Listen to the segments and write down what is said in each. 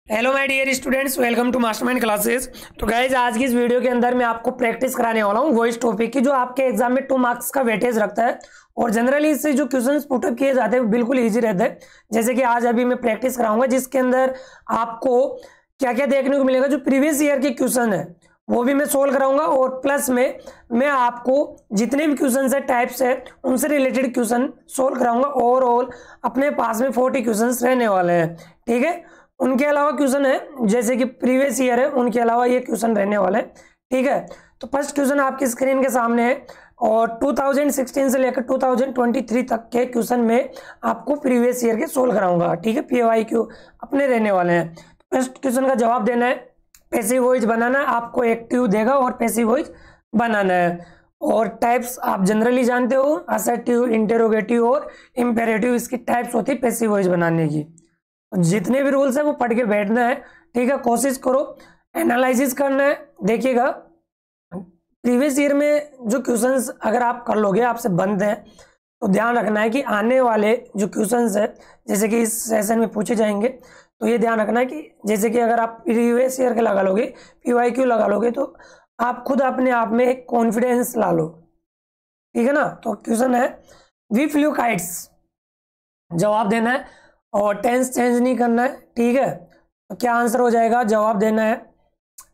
Hello my dear students, welcome to Mastermind Classes. तो guys आज की इस वीडियो के अंदर मैं आपको प्रैक्टिस कराने वाला हूँ वॉइस टॉपिक की, जो आपके एग्जाम में 2 मार्क्स का वेटेज रखता है और जनरली इससे जो क्वेश्चंस पुटअप किए जाते हैं वो बिल्कुल इजी रहता है। जैसे कि आज अभी मैं प्रैक्टिस कराऊंगा जिसके अंदर आपको क्या क्या देखने को मिलेगा। जो प्रीवियस ईयर के क्वेश्चन है वो भी मैं सोल्व कराऊंगा और प्लस में मैं आपको जितने भी क्वेश्चन है टाइप्स है उनसे रिलेटेड क्वेश्चन सोल्व कराऊंगा। ओवरऑल अपने पास में 40 क्वेश्चन रहने वाले हैं, ठीक है। उनके अलावा क्वेश्चन है जैसे कि प्रीवियस ईयर है, उनके अलावा ये क्वेश्चन रहने वाले हैं, ठीक है। तो फर्स्ट क्वेश्चन आपकी स्क्रीन के सामने है और 2016 से लेकर 2023 तक के क्वेश्चन में आपको प्रीवियस ईयर के सोल्व कराऊंगा, ठीक है। PYQ अपने रहने वाले हैं। फर्स्ट क्वेश्चन का जवाब देना है, पैसिव वॉइस बनाना है, आपको एक्टिव देगा और पैसिव वॉइस बनाना है। और टाइप्स आप जनरली जानते हो, असर्टिव, इंटेरोगेटिव और इंपेरेटिव, इसकी टाइप्स होती है पैसिव वॉइस बनाने की। जितने भी रूल्स है वो पढ़ के बैठना है, ठीक है। कोशिश करो एनालिसिस करना है। देखिएगा प्रीवियस ईयर में जो क्वेश्चंस अगर आप कर लोगे, आपसे बनते हैं, तो ध्यान रखना है कि आने वाले जो क्वेश्चंस है जैसे कि इस सेशन में पूछे जाएंगे, तो ये ध्यान रखना है कि जैसे कि अगर आप प्रीवियस ईयर के लगा लोगे, PYQ लगा लोगे, तो आप खुद अपने आप में एक कॉन्फिडेंस ला लो, ठीक है ना। तो क्वेश्चन है वी फ्लू काइट्स, जवाब देना है और टेंस चेंज नहीं करना है, ठीक है। तो क्या आंसर हो जाएगा, जवाब देना है,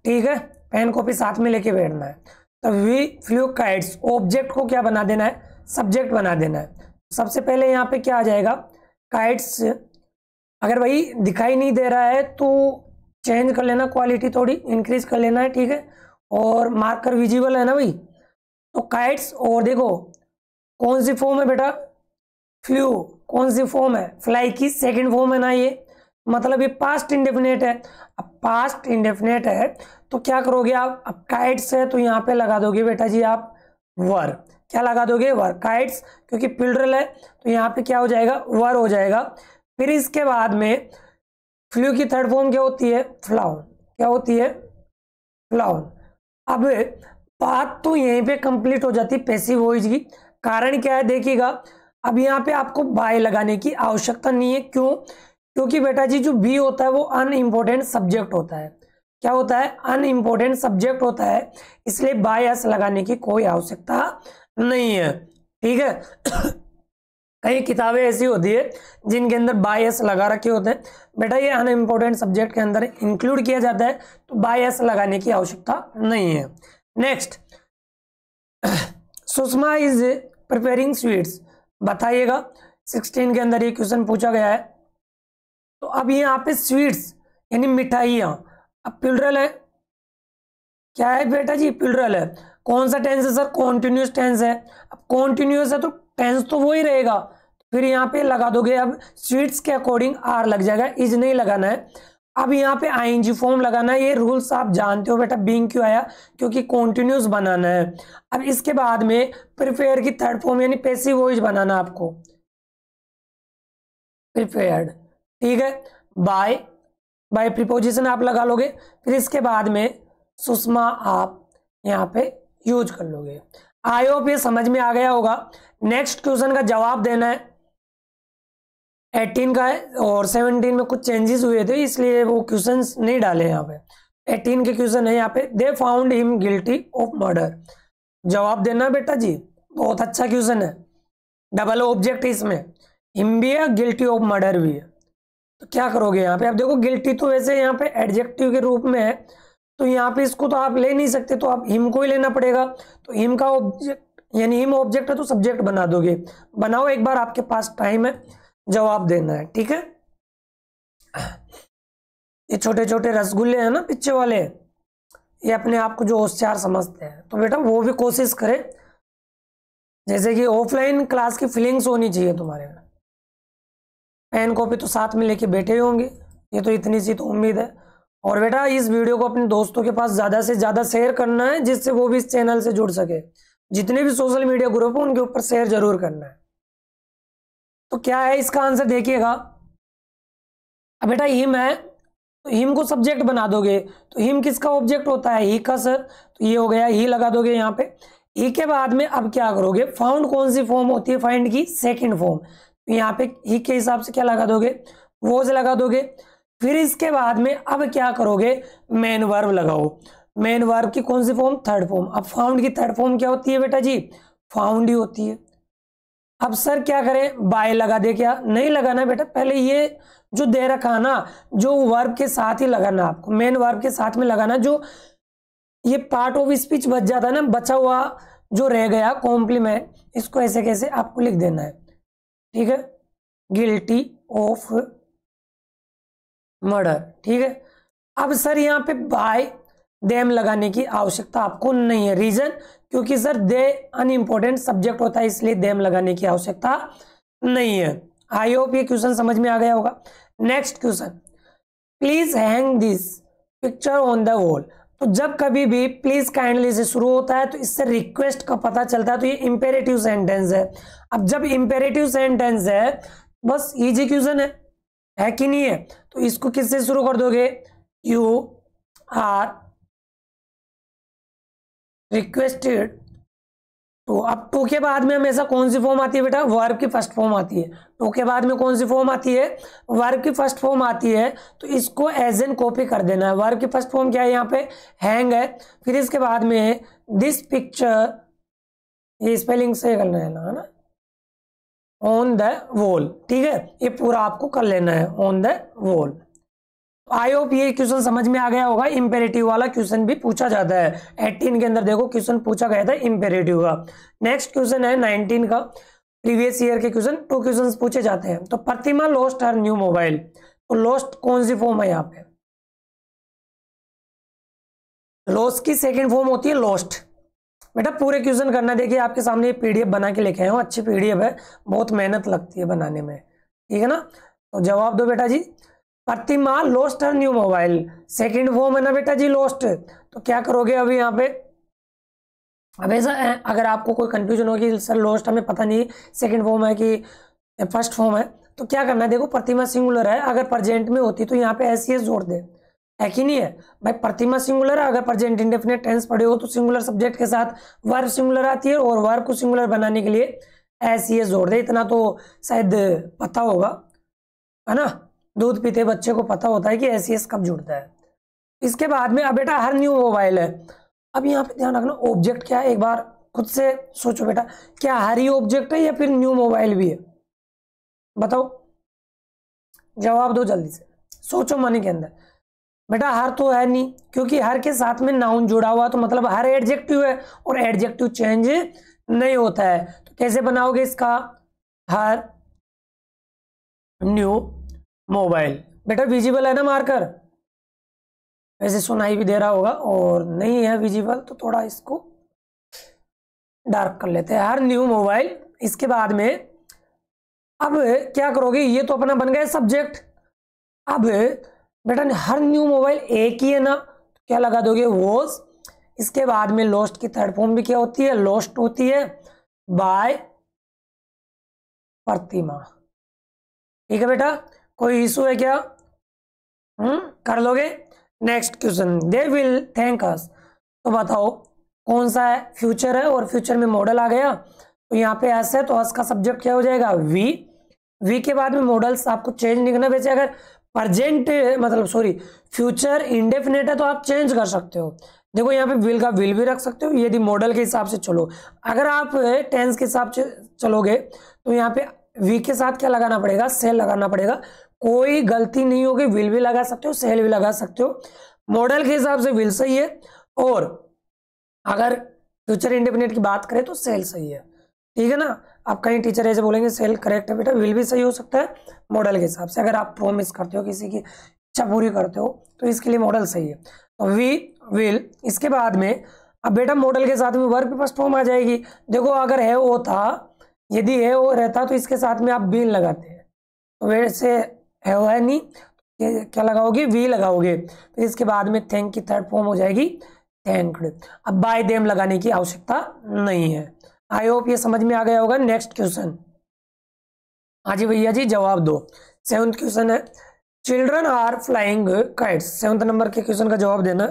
ठीक है। पेन कॉपी साथ में लेके बैठना है। तो वी फ्लू काइट्स, ऑब्जेक्ट को क्या बना देना है, सब्जेक्ट बना देना है। सबसे पहले यहाँ पे क्या आ जाएगा, काइट्स। अगर भाई दिखाई नहीं दे रहा है तो चेंज कर लेना, क्वालिटी थोड़ी इंक्रीज कर लेना है, ठीक है। और मार्कर विजिबल है ना भाई, तो काइट्स। और देखो कौन सी फॉर्म है बेटा, फ्लू कौन सी फॉर्म है, फ्लाई की सेकंड फॉर्म है ना, ये मतलब ये पास्ट इंडेफिनेट है। अब पास्ट इंडेफिनेट है तो क्या करोगे आप, अब काइट्स है तो यहाँ पे लगा दोगे बेटा जी आप वर। क्या लगा दोगे, वर। काइट्स क्योंकि प्लूरल है तो यहाँ पे क्या हो जाएगा, वर हो जाएगा। फिर इसके बाद में फ्लू की थर्ड फॉर्म क्या होती है, फ्लाउन। क्या होती है, फ्लाउन। अब बात तो यहीं पे कंप्लीट हो जाती है पैसिव वॉइस की। कारण क्या है देखिएगा, अब यहाँ पे आपको बाय लगाने की आवश्यकता नहीं है। क्यों, क्योंकि बेटा जी जो बी होता है वो अनइम्पोर्टेंट सब्जेक्ट होता है। क्या होता है, अनइम्पोर्टेंट सब्जेक्ट होता है, इसलिए बाय एस लगाने की कोई आवश्यकता नहीं है, ठीक है। कई किताबें ऐसी होती है जिनके अंदर बाय एस लगा रखे होते हैं, बेटा ये अनइम्पोर्टेंट सब्जेक्ट के अंदर इंक्लूड किया जाता है, तो बाय एस लगाने की आवश्यकता नहीं है। Next, Sushma is preparing sweets, बताइएगा 16 के अंदर ये क्वेश्चन पूछा गया है। तो अब यहाँ पे स्वीट्स यानी मिठाइयाँ, अब प्लूरल है, क्या है बेटा जी, प्लूरल है। कौन सा टेंस है सर, कॉन्टिन्यूस टेंस है। अब कॉन्टिन्यूस है तो टेंस तो वही रहेगा, फिर यहाँ पे लगा दोगे, अब स्वीट्स के अकॉर्डिंग आर लग जाएगा, इज नहीं लगाना है। अब यहाँ पे ING फॉर्म लगाना है, ये रूल्स आप जानते हो बेटा। बीइंग क्यों आया, क्योंकि कॉन्टिन्यूस बनाना है। अब इसके बाद में प्रिपेयर की थर्ड फॉर्म यानी पैसिव वॉइस बनाना आपको, प्रिपेयर्ड, ठीक है। बाय, बाय प्रीपोजिशन आप लगा लोगे, फिर इसके बाद में सुषमा आप यहाँ पे यूज कर लोगे। आई होप ये समझ में आ गया होगा। नेक्स्ट क्वेश्चन का जवाब देना है, 18 का है और 17 में कुछ चेंजेस हुए थे इसलिए वो क्वेश्चंस नहीं डाले यहाँ पे। 18 के क्वेश्चन है यहाँ पे, they found him guilty of murder, जवाब देना बेटा जी। बहुत अच्छा क्वेश्चन है, डबल ऑब्जेक्ट इसमें, हिम भी है, गिल्टी ऑफ मर्डर भी है। तो क्या करोगे यहाँ पे, आप देखो गिल्टी तो वैसे यहाँ पे एडजेक्टिव के रूप में है, तो यहाँ पे इसको तो आप ले नहीं सकते, तो आप हिम को ही लेना पड़ेगा। तो हिम का ऑब्जेक्ट यानी हिम ऑब्जेक्ट है तो सब्जेक्ट बना दोगे। बनाओ एक बार, आपके पास टाइम है, जवाब देना है, ठीक है। ये छोटे छोटे रसगुल्ले हैं ना पीछे वाले, ये अपने आप को जो होशियार समझते हैं, तो बेटा वो भी कोशिश करें, जैसे कि ऑफलाइन क्लास की फीलिंग्स होनी चाहिए तुम्हारे में। पेन कॉपी तो साथ में लेके बैठे होंगे, ये तो इतनी सी तो उम्मीद है। और बेटा इस वीडियो को अपने दोस्तों के पास ज़्यादा से ज़्यादा शेयर करना है, जिससे वो भी इस चैनल से जुड़ सके। जितने भी सोशल मीडिया ग्रुप है उनके ऊपर शेयर जरूर करना है। तो क्या है इसका आंसर देखिएगा, अब बेटा हिम है तो हिम को सब्जेक्ट बना दोगे, तो हिम किसका ऑब्जेक्ट होता है, ही का सर, तो ये हो गया, ही लगा दोगे यहाँ पे। ही के बाद में अब क्या करोगे, फाउंड कौन सी फॉर्म होती है, फाइंड की सेकंड फॉर्म, तो यहाँ पे ही के हिसाब से क्या लगा दोगे, वॉज लगा दोगे। फिर इसके बाद में अब क्या करोगे, मेन वर्ब लगाओ। मेन वर्ब की कौन सी फॉर्म, थर्ड फॉर्म। अब फाउंड की थर्ड फॉर्म क्या होती है बेटा जी, फाउंड ही होती है। अब सर क्या करें, बाय लगा दे, क्या नहीं लगाना बेटा, पहले ये जो दे रखा ना, जो वर्ब के साथ ही लगाना, आपको मेन वर्ब के साथ में लगाना। जो ये पार्ट ऑफ स्पीच बच जाता है ना, बचा हुआ जो रह गया कॉम्प्लीमेंट, इसको ऐसे कैसे आपको लिख देना है, ठीक है, गिल्टी ऑफ मर्डर, ठीक है। अब सर यहाँ पे बाय देम लगाने की आवश्यकता आपको नहीं है। रीजन, क्योंकि सर दे अनइम्पोर्टेंट सब्जेक्ट होता है, इसलिए देम लगाने की आवश्यकता नहीं है। आई होप ये क्वेश्चन समझ में आ गया होगा। Next question, please hang this picture on the wall. तो जब कभी भी प्लीज काइंडली से शुरू होता है तो इससे रिक्वेस्ट का पता चलता है, तो ये इंपेरेटिव सेंटेंस है। अब जब इंपेरेटिव सेंटेंस है, बस इजी क्वेश्चन है कि नहीं है, तो इसको किससे शुरू कर दोगे, यू आर रिक्वेस्टेड। तो अब टू के बाद में हमेशा कौन सी फॉर्म आती है बेटा, वर्ब की फर्स्ट फॉर्म आती है। टू के बाद में कौन सी फॉर्म आती है, वर्ब की फर्स्ट फॉर्म आती है। तो इसको एज एन कॉपी कर देना है। वर्ब की फर्स्ट फॉर्म क्या है, यहाँ पे हैंग है। फिर इसके बाद में दिस पिक्चर, ये स्पेलिंग से करना है ना, ऑन द वॉल, ठीक है, ये पूरा आपको कर लेना है, on the wall. I hope ये क्वेश्चन समझ में आ गया होगा। इंपेरेटिव वाला क्वेश्चन भी पूछा जाता है 18 के अंदर, देखो क्वेश्चन पूछा गया था इंपेरेटिव का। नेक्स्ट क्वेश्चन है 19 का, प्रीवियस ईयर के क्वेश्चन, 2 क्वेश्चन पूछे जाते हैं। तो प्रतिमा लॉस्ट हर न्यू मोबाइल, तो लॉस्ट कौन सी फॉर्म है यहाँ पे, लॉस्ट की सेकेंड फॉर्म होती है लॉस्ट। बेटा पूरे क्वेश्चन करना, देखिए आपके सामने ये पीडीएफ बना के लेके आए हो, अच्छी पीडीएफ है, बहुत मेहनत लगती है बनाने में, ठीक है ना। तो जवाब दो बेटा जी, Pratima lost her new mobile, second form है ना बेटा जी लॉस्ट। तो क्या करोगे अभी यहाँ पे, अब ऐसा अगर आपको कोई कंफ्यूजन हो कि सर लॉस्ट हमें पता नहीं सेकंड फॉर्म है कि फर्स्ट फॉर्म है, तो क्या करना है, देखो प्रतिमा सिंगुलर है, अगर प्रेजेंट में होती तो यहाँ पे एस जोड़ दे, है कि नहीं है भाई। प्रतिमा सिंगुलर है, अगर प्रेजेंट इंडेफिनिट टेंस पढ़े हो तो सिंगुलर सब्जेक्ट के साथ वर्ब सिंगुलर आती है, और वर्ब को सिंगुलर बनाने के लिए एस जोड़ दे। इतना तो शायद पता होगा, है ना, दूध पीते बच्चे को पता होता है कि एस कब जुड़ता है। इसके बाद में अब बेटा हर न्यू मोबाइल है। अब यहाँ पे ध्यान रखना, ऑब्जेक्ट क्या है, एक बार खुद से सोचो बेटा, क्या हर ही ऑब्जेक्ट है या फिर न्यू मोबाइल भी है, बताओ, जवाब दो जल्दी से, सोचो मन के अंदर। बेटा हर तो है नहीं, क्योंकि हर के साथ में नाउन जुड़ा हुआ, तो मतलब हर एडजेक्टिव है, और एडजेक्टिव चेंज नहीं होता है। तो कैसे बनाओगे इसका, हर न्यू मोबाइल। बेटा विजिबल है ना मार्कर, वैसे सुनाई भी दे रहा होगा, और नहीं है विजिबल तो थोड़ा इसको डार्क कर लेते हैं, हर न्यू मोबाइल। इसके बाद में अब क्या करोगे, ये तो अपना बन गया सब्जेक्ट। अब बेटा हर न्यू मोबाइल एक ही है ना, तो क्या लगा दोगे, वॉज। इसके बाद में लॉस्ट की थर्ड फॉर्म भी क्या होती है, लॉस्ट होती है, बाय प्रतिमा, ठीक है बेटा, कोई इशू है क्या, कर लोगे। Next question, they will thank us. तो बताओ कौन सा है, फ्यूचर है, और फ्यूचर में मॉडल आ गया, तो यहाँ पे एस है, तो एस का सब्जेक्ट क्या हो जाएगा, वी। वी के बाद में मॉडल्स आपको चेंज नहीं करना। वैसे अगर प्रेजेंट मतलब सॉरी फ्यूचर इंडेफिनेट है तो आप चेंज कर सकते हो, देखो यहाँ पे विल का विल भी रख सकते हो, यदि मॉडल के हिसाब से चलो। अगर आप टेंस के हिसाब से चलोगे तो यहाँ पे वी के साथ क्या लगाना पड़ेगा, सेल लगाना पड़ेगा, कोई गलती नहीं होगी, विल भी लगा सकते हो, सेल भी लगा सकते हो। मॉडल के हिसाब से विल सही है, और अगर फ्यूचर इंडेफिनिट की बात करें तो सेल सही है, ठीक है ना। आप कहीं टीचर ऐसे बोलेंगे सेल करेक्ट है बेटा, विल भी सही हो सकता है मॉडल के हिसाब से, अगर आप प्रोमिस करते हो किसी की इच्छा पूरी करते हो तो इसके लिए मॉडल सही है। तो वी विल, इसके बाद में अब बेटा मॉडल के साथ में वर्ब की फर्स्ट फॉर्म आ जाएगी। देखो अगर है वो था, यदि है वो रहता तो इसके साथ में आप बीन लगाते हैं, तो वैसे है वो है नहीं, क्या लगाओगे, वी लगाओगे। फिर इसके बाद में थैंक की थर्ड फॉर्म हो जाएगी थैंक्ड। अब बाय देम लगाने की आवश्यकता नहीं है। आई होप ये समझ में आ गया होगा। नेक्स्ट क्वेश्चन, हाँ जी भैया जी जवाब दो। 7th क्वेश्चन है, children are flying kites. 7th number के क्वेश्चन का जवाब देना।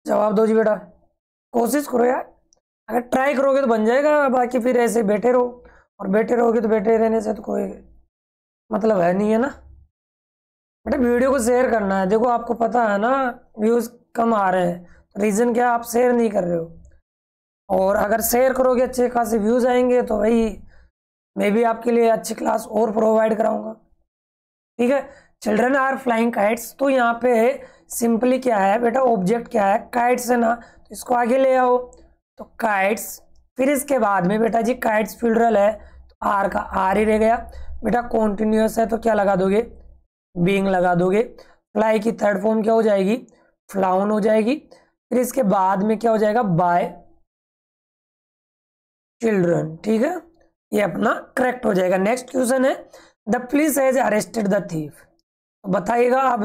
जवाब दो जी बेटा, कोशिश करो यार, अगर ट्राई करोगे तो बन जाएगा, बाकी फिर ऐसे बैठे रहो, और बैठे रहोगे तो बैठे रहने से तो कोई मतलब है नहीं, है ना बेटा। वीडियो को शेयर करना है, देखो आपको पता है ना व्यूज कम आ रहे हैं, तो रीजन क्या, आप शेयर नहीं कर रहे हो। और अगर शेयर करोगे अच्छे खासे व्यूज आएंगे तो भाई मैं भी आपके लिए अच्छी क्लास और प्रोवाइड कराऊंगा, ठीक है। चिल्ड्रन आर फ्लाइंग काइट्स, तो यहाँ पे सिंपली क्या है बेटा, ऑब्जेक्ट क्या है, काइट्स है ना, तो इसको आगे ले आओ, तो काइट्स, फिर इसके बाद में बेटा जी काइट्स फ्यूलरल है, तो आर का आर ही रह गया बेटा, कॉन्टिन्यूअस है तो क्या लगा दोगे, बीइंग लगा दोगे। फ्लाई की थर्ड फॉर्म क्या हो जाएगी, फ्लाउन हो जाएगी, फिर इसके बाद में क्या हो जाएगा, बाय चिल्ड्रन, ठीक है, ये अपना करेक्ट हो जाएगा। नेक्स्ट क्वेश्चन है, the police has arrested the thief, बताइएगा। अब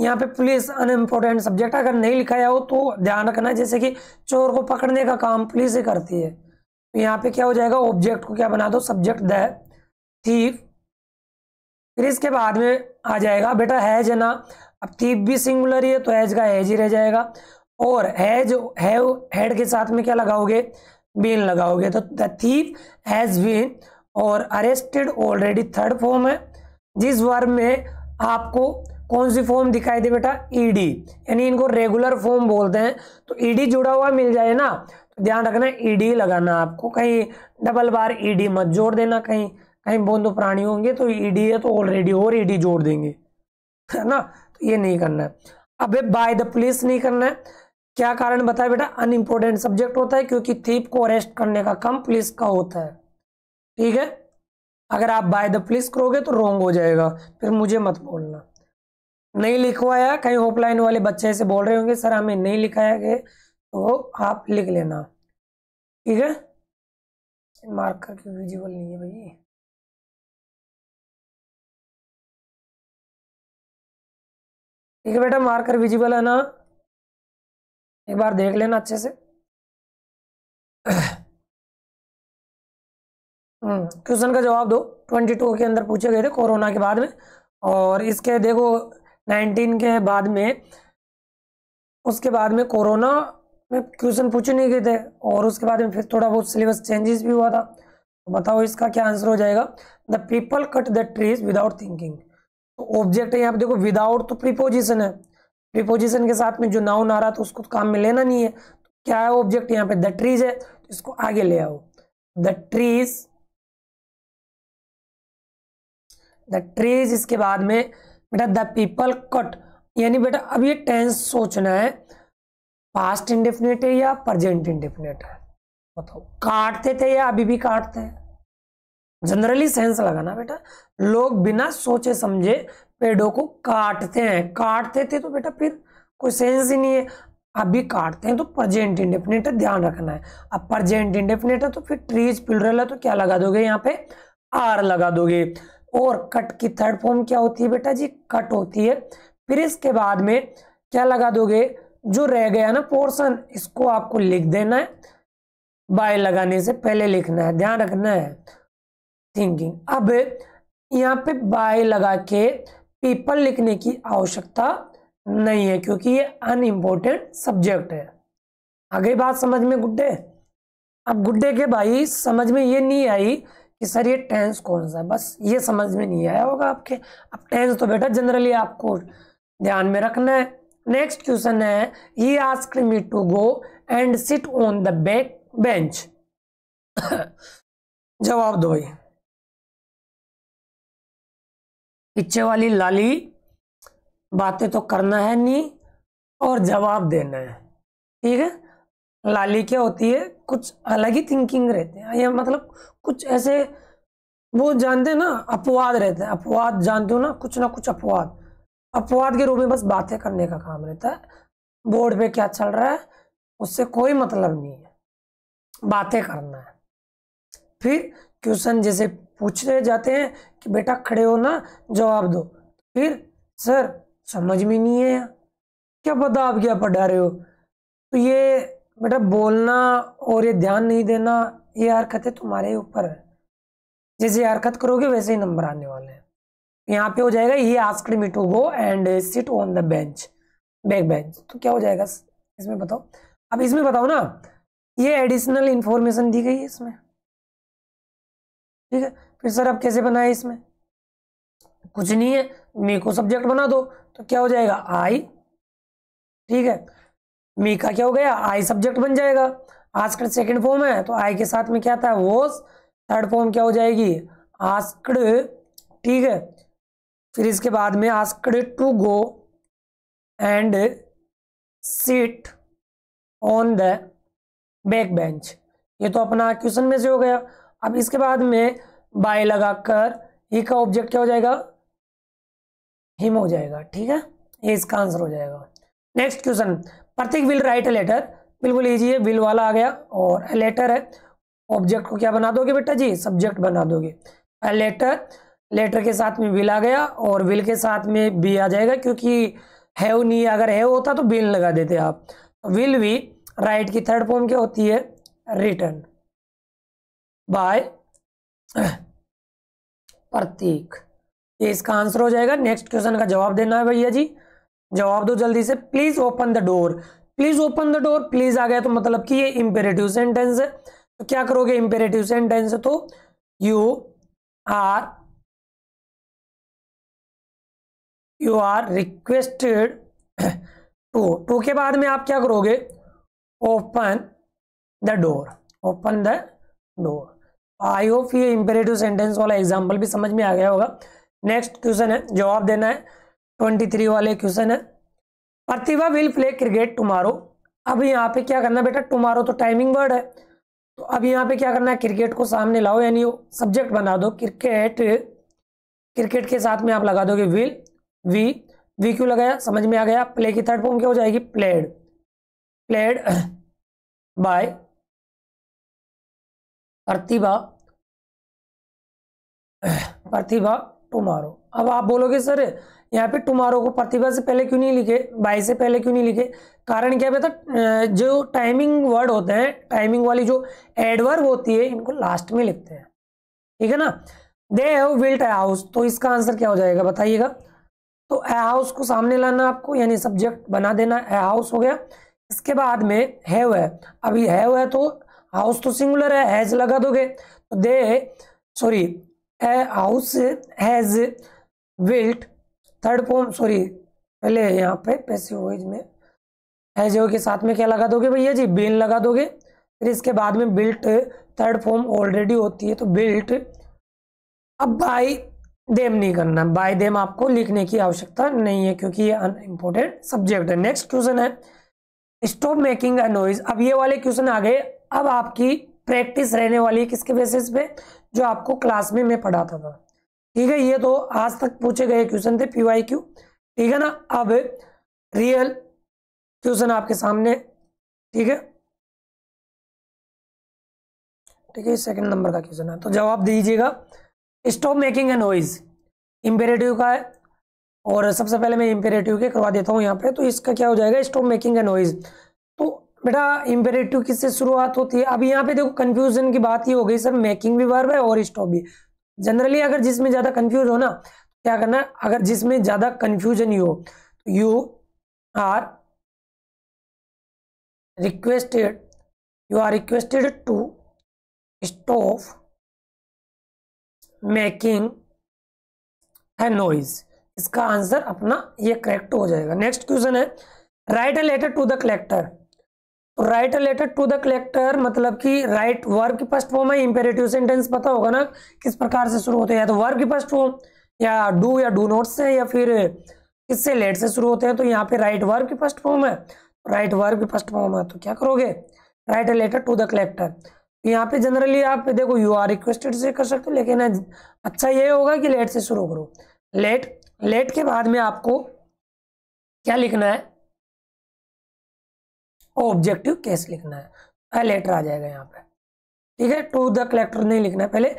यहाँ पे पुलिस अनइम्पोर्टेंट सब्जेक्ट अगर नहीं लिखाया हो तो ध्यान रखना, जैसे कि चोर को पकड़ने का काम पुलिस ही करती है, तो यहाँ पे क्या हो जाएगा, ऑब्जेक्ट को क्या बना दो, सब्जेक्ट द थीफ, फिर इसके बाद में आ जाएगा बेटा हैज है ना, अब थीफ भी सिंगुलर ही है तो हैज का हैज ही रह जाएगा, और हैज हैव हेड के साथ में क्या लगाओगे, बीन लगाओगे, तो द थीफ हैज बीन, और अरेस्टेड ऑलरेडी थर्ड फॉर्म है, जिस वर्ब में आपको कौन सी फॉर्म दिखाई दे बेटा, ईडी, यानी इनको रेगुलर फॉर्म बोलते हैं, तो ईडी जुड़ा हुआ मिल जाए ना, तो ध्यान रखना ईडी लगाना आपको, कहीं डबल बार ईडी मत जोड़ देना, कहीं कहीं बोंदो प्राणी होंगे तो ईडी है तो ऑलरेडी और ईडी जोड़ देंगे, है ना, तो ये नहीं करना है। अबे बाय द पुलिस नहीं करना है, क्या कारण बताए बेटा, अनइम्पोर्टेंट सब्जेक्ट होता है, क्योंकि थीफ को अरेस्ट करने का काम पुलिस का होता है, ठीक है। अगर आप बाय द पुलिस करोगे तो रॉन्ग हो जाएगा, फिर मुझे मत बोलना नहीं लिखवाया, कहीं ऑफलाइन वाले बच्चे से बोल रहे होंगे सर हमें नहीं लिखाया गया, तो आप लिख लेना, ठीक है। मार्कर क्यों विजिबल नहीं है भाई, ठीक है बेटा, मार्कर विजिबल है ना, एक बार देख लेना अच्छे से। क्वेश्चन का जवाब दो, 22 के अंदर पूछे गए थे कोरोना के बाद में, और इसके देखो 19 के बाद में, उसके बाद में कोरोना में क्वेश्चन पूछे नहीं गए थे, और उसके बाद में फिर थोड़ा बहुत सिलेबस चेंजेस भी हुआ था, तो बताओ इसका क्या आंसर हो जाएगा, the people cut the trees without thinking, तो ऑब्जेक्ट है यहाँ पे देखो, विदाउट तो प्रीपोजिशन है, प्रीपोजिशन के साथ में जो नाउन आ रहा तो उसको काम में लेना नहीं है, तो क्या है ऑब्जेक्ट यहाँ पे, द ट्रीज है, तो इसको आगे ले आओ, द ट्रीज, द ट्रीज, इसके बाद में बेटा द पीपल कट, यानी बेटा अब ये टेंस सोचना है, पास्ट इंडेफिनिट है या प्रेजेंट इंडेफिनिट है, बताओ, काटते थे या अभी भी काटते हैं, जनरली सेंस लगाना बेटा, लोग बिना सोचे समझे पेड़ों को काटते हैं, काटते थे तो बेटा फिर कोई सेंस ही नहीं है, अभी काटते हैं तो प्रेजेंट इंडेफिनिट है, ध्यान रखना है। अब प्रेजेंट इंडेफिनिट है तो फिर ट्रीज प्लूरल है तो क्या लगा दोगे, यहाँ पे आर लगा दोगे, और कट की थर्ड फॉर्म क्या होती है बेटा जी, कट होती है, फिर इसके बाद में क्या लगा दोगे, जो रह गया ना पोर्शन, इसको आपको लिख देना है, बाय लगाने से पहले लिखना है, ध्यान रखना है, थिंकिंग। अब यहाँ पे बाय लगा के पीपल लिखने की आवश्यकता नहीं है, क्योंकि ये अनइम्पोर्टेंट सब्जेक्ट है। आ गई बात समझ में गुड्डे? अब गुड्डे के भाई समझ में ये नहीं आई कि सर ये टेंस कौन सा है, बस ये समझ में नहीं आया होगा आपके। अब टेंस तो बेटा जनरली आपको ध्यान में रखना है। नेक्स्ट क्वेश्चन है, he asked me to go and sit on the back bench. जवाब दो भाई। पीछे वाली लाली बातें तो करना है नहीं और जवाब देना है, ठीक है। लाली क्या होती है, कुछ अलग ही थिंकिंग रहते हैं, या मतलब कुछ ऐसे वो जानते हैं ना, अपवाद रहते हैं, अपवाद जानते हो ना कुछ अपवाद, अपवाद के रूप में बस बातें करने का काम रहता है। बोर्ड पे क्या चल रहा है उससे कोई मतलब नहीं है, बातें करना है। फिर क्वेश्चन जैसे पूछते जाते हैं कि बेटा खड़े हो ना, जवाब दो, फिर सर समझ में नहीं है, क्या पता आप क्या पढ़ा रहे हो। तो ये बेटा बोलना और ये ध्यान नहीं देना, ये हरकतें तुम्हारे ऊपर है, जैसे हरकत करोगे वैसे ही नंबर आने वाले हैं। यहाँ पे हो जाएगा, he asked me to go and sit on the bench, back bench, तो क्या हो जाएगा इसमें बताओ। अब इसमें बताओ ना, ये एडिशनल इंफॉर्मेशन दी गई है इसमें, ठीक है। फिर सर अब कैसे बनाए, इसमें कुछ नहीं है, मी को सब्जेक्ट बना दो तो क्या हो जाएगा, आई, ठीक है। मी का क्या हो गया, आई सब्जेक्ट बन जाएगा। आस्क्ड सेकंड फॉर्म है तो आई के साथ में क्या आता है, वॉज। थर्ड फॉर्म क्या हो जाएगी, आस्क्ड, ठीक है। फिर इसके बाद में asked to go and sit on the back bench, ये तो अपना क्वेश्चन में से हो गया। अब इसके बाद में बाय लगाकर ही का ऑब्जेक्ट क्या हो जाएगा, हिम हो जाएगा, ठीक है। ये इसका आंसर हो जाएगा। Next question, Prateek will write a letter, बिल्कुल इजी है, विल वाला आ गया और लेटर है, ऑब्जेक्ट को क्या बना दोगे बेटा जी, सब्जेक्ट बना दोगे। लेटर, लेटर के साथ में विल आ गया और विल के साथ में बी आ जाएगा, क्योंकि हैव नहीं, अगर हैव होता तो बिल लगा देते आप। विल बी राइट की थर्ड फॉर्म क्या होती है, रिटन बाय प्रतीक, ये इसका आंसर हो जाएगा। नेक्स्ट क्वेश्चन का जवाब देना है भैया जी, जवाब दो जल्दी से। Please open the door, please open the door, please आ गया तो मतलब कि ये इंपेरेटिव सेंटेंस है, तो क्या करोगे, इंपेरेटिव सेंटेंस है तो यू आर रिक्वेस्टेड टू के बाद में आप क्या करोगे, open the door, open the door. I hope ये इंपेरेटिव सेंटेंस वाला एग्जांपल भी समझ में आ गया होगा। नेक्स्ट क्वेश्चन है, जवाब देना है, 23 वाले क्वेश्चन है। प्रतिभा विल प्ले क्रिकेट टुमारो, अब यहाँ पे क्या करना बेटा, टुमारो तो टाइमिंग वर्ड है, तो अब यहाँ पे क्या करना है, क्रिकेट को सामने लाओ, यानी सब्जेक्ट बना दो क्रिकेट, क्रिकेट के साथ में आप लगा दोगे विल, वी क्यों लगाया, समझ में आ गया। प्ले की थर्ड फॉर्म क्या हो जाएगी, played, played by Pratibha, Pratibha tomorrow. अब आप बोलोगे सर यहाँ पे टुमारो को प्रतिभा से पहले क्यों नहीं लिखे, बाय से पहले क्यों नहीं लिखे, कारण क्या बेटा, जो टाइमिंग वर्ड होते हैं, टाइमिंग वाली जो एडवर्ब होती है, इनको लास्ट में लिखते हैं, ठीक है ना। They have built a house, तो इसका आंसर क्या हो जाएगा बताइएगा। तो अ हाउस को सामने लाना आपको, यानी सब्जेक्ट बना देना, अ हाउस हो गया। इसके बाद में हैव है, अभी हैव है तो हाउस तो सिंगुलर है, हैज लगा दोगे तो दे, sorry, a house has built, third form, sorry पहले यहाँ पे पैसिव वॉइस में हैज के साथ में क्या लगा दोगे भैया जी, बिल लगा दोगे। फिर इसके बाद में बिल्ट थर्ड फॉर्म ऑलरेडी होती है तो बिल्ट। अब बाय देम नहीं करना, बाय देम आपको लिखने की आवश्यकता नहीं है क्योंकि ये अनइम्पोर्टेंट सब्जेक्ट है। नेक्स्ट क्वेश्चन है, स्टॉप मेकिंग अ नॉइज। अब ये वाले क्वेश्चन आ गए, अब आपकी प्रैक्टिस रहने वाली है किसके बेसिस पे, जो आपको क्लास में मैं पढ़ाता था, ठीक है। ये तो आज तक पूछे गए क्वेश्चन थे, PYQ, ठीक है ना। अब रियल क्वेश्चन आपके सामने, ठीक है, ठीक है, सेकंड नंबर का क्वेश्चन है, तो जवाब दीजिएगा। Stop making a noise imperative का है, और सबसे पहले मैं इंपेरेटिव के करवा देता हूँ यहाँ पे, तो इसका क्या हो जाएगा, स्टॉप मेकिंग अ नॉइज। तो बेटा इंपेरेटिव किससे शुरुआत होती है, अब यहाँ पे देखो कंफ्यूजन की बात ही हो गई सर, मेकिंग भी वर्ब है और स्टॉप भी। जनरली अगर जिसमें ज्यादा कंफ्यूज हो ना, क्या करना है, अगर जिसमें ज्यादा कंफ्यूजन ही हो तो you are requested to stop making है नॉइज, इसका आंसर अपना ये करेक्ट हो जाएगा। नेक्स्ट क्वेश्चन है, write a letter to the collector. तो write a letter to the collector मतलब कि राइट वर्ब की फर्स्ट फॉर्म है, इंपेरेटिव सेंटेंस पता होगा ना किस प्रकार से शुरू होते हैं, या तो वर्ब की फर्स्ट फॉर्म या डू नॉट से, या फिर किससे, लेट से शुरू होते हैं। तो यहाँ पे राइट वर्ब की फर्स्ट फॉर्म है, राइट वर्ब की फर्स्ट फॉर्म है, तो क्या करोगे, write a letter to the collector. यहाँ पे जनरली आप देखो यू आर रिक्वेस्टेड से कर सकते हो, लेकिन अच्छा ये होगा कि लेट से शुरू करो। लेट के बाद में आपको क्या लिखना है, ऑब्जेक्टिव केस लिखना है, लेटर आ जाएगा यहाँ पे, ठीक है। टू द कलेक्टर नहीं लिखना है, पहले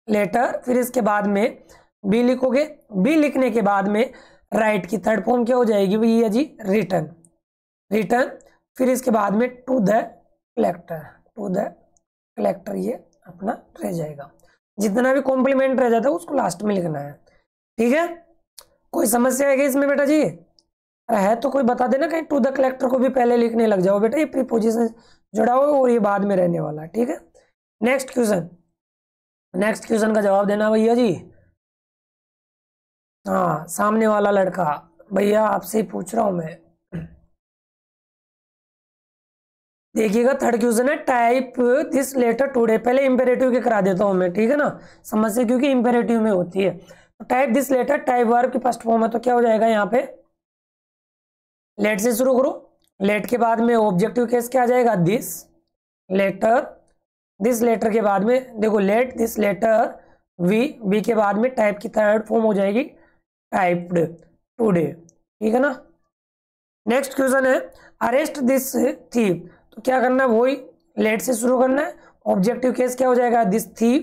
लेटर, फिर इसके बाद में बी लिखोगे, बी लिखने के बाद में राइट की थर्ड फॉर्म क्या हो जाएगी भैया जी, रिटर्न, फिर इसके बाद में टू द कलेक्टर, ये अपना रह जाएगा। जितना भी कॉम्प्लीमेंट रह जाता है उसको लास्ट में लिखना है, ठीक है। कोई समस्या है क्या इसमें बेटा जी, है तो कोई बता देना, कहीं टू द कलेक्टर को भी पहले लिखने लग जाओ बेटा, ये प्रीपोजिशन जुड़ा हुआ और ये बाद में रहने वाला है, ठीक है। नेक्स्ट क्वेश्चन का जवाब देना भैया जी। हाँ, सामने वाला लड़का, भैया आपसे ही पूछ रहा हूं मैं। देखिएगा थर्ड क्वेश्चन है, टाइप दिस लेटर टुडे। पहले इंपेरेटिव के करा देता हूं मैं, ठीक है ना, समझ से, क्योंकि इंपेरेटिव में होती है। तो type this letter, type verb की फर्स्ट फॉर्म है, तो क्या हो जाएगा यहाँ पे, लेट से शुरू करो। लेट के बाद में ऑब्जेक्टिव केस क्या आ जाएगा, दिस लेटर। दिस लेटर के बाद में देखो, लेट दिस लेटर वी के बाद में टाइप की थर्ड फॉर्म हो जाएगी टाइप्ड टुडे, ठीक है ना। नेक्स्ट क्वेश्चन है, अरेस्ट दिस थीव। तो क्या करना है, वही लेट से शुरू करना है। ऑब्जेक्टिव केस क्या हो जाएगा, दिस थीव।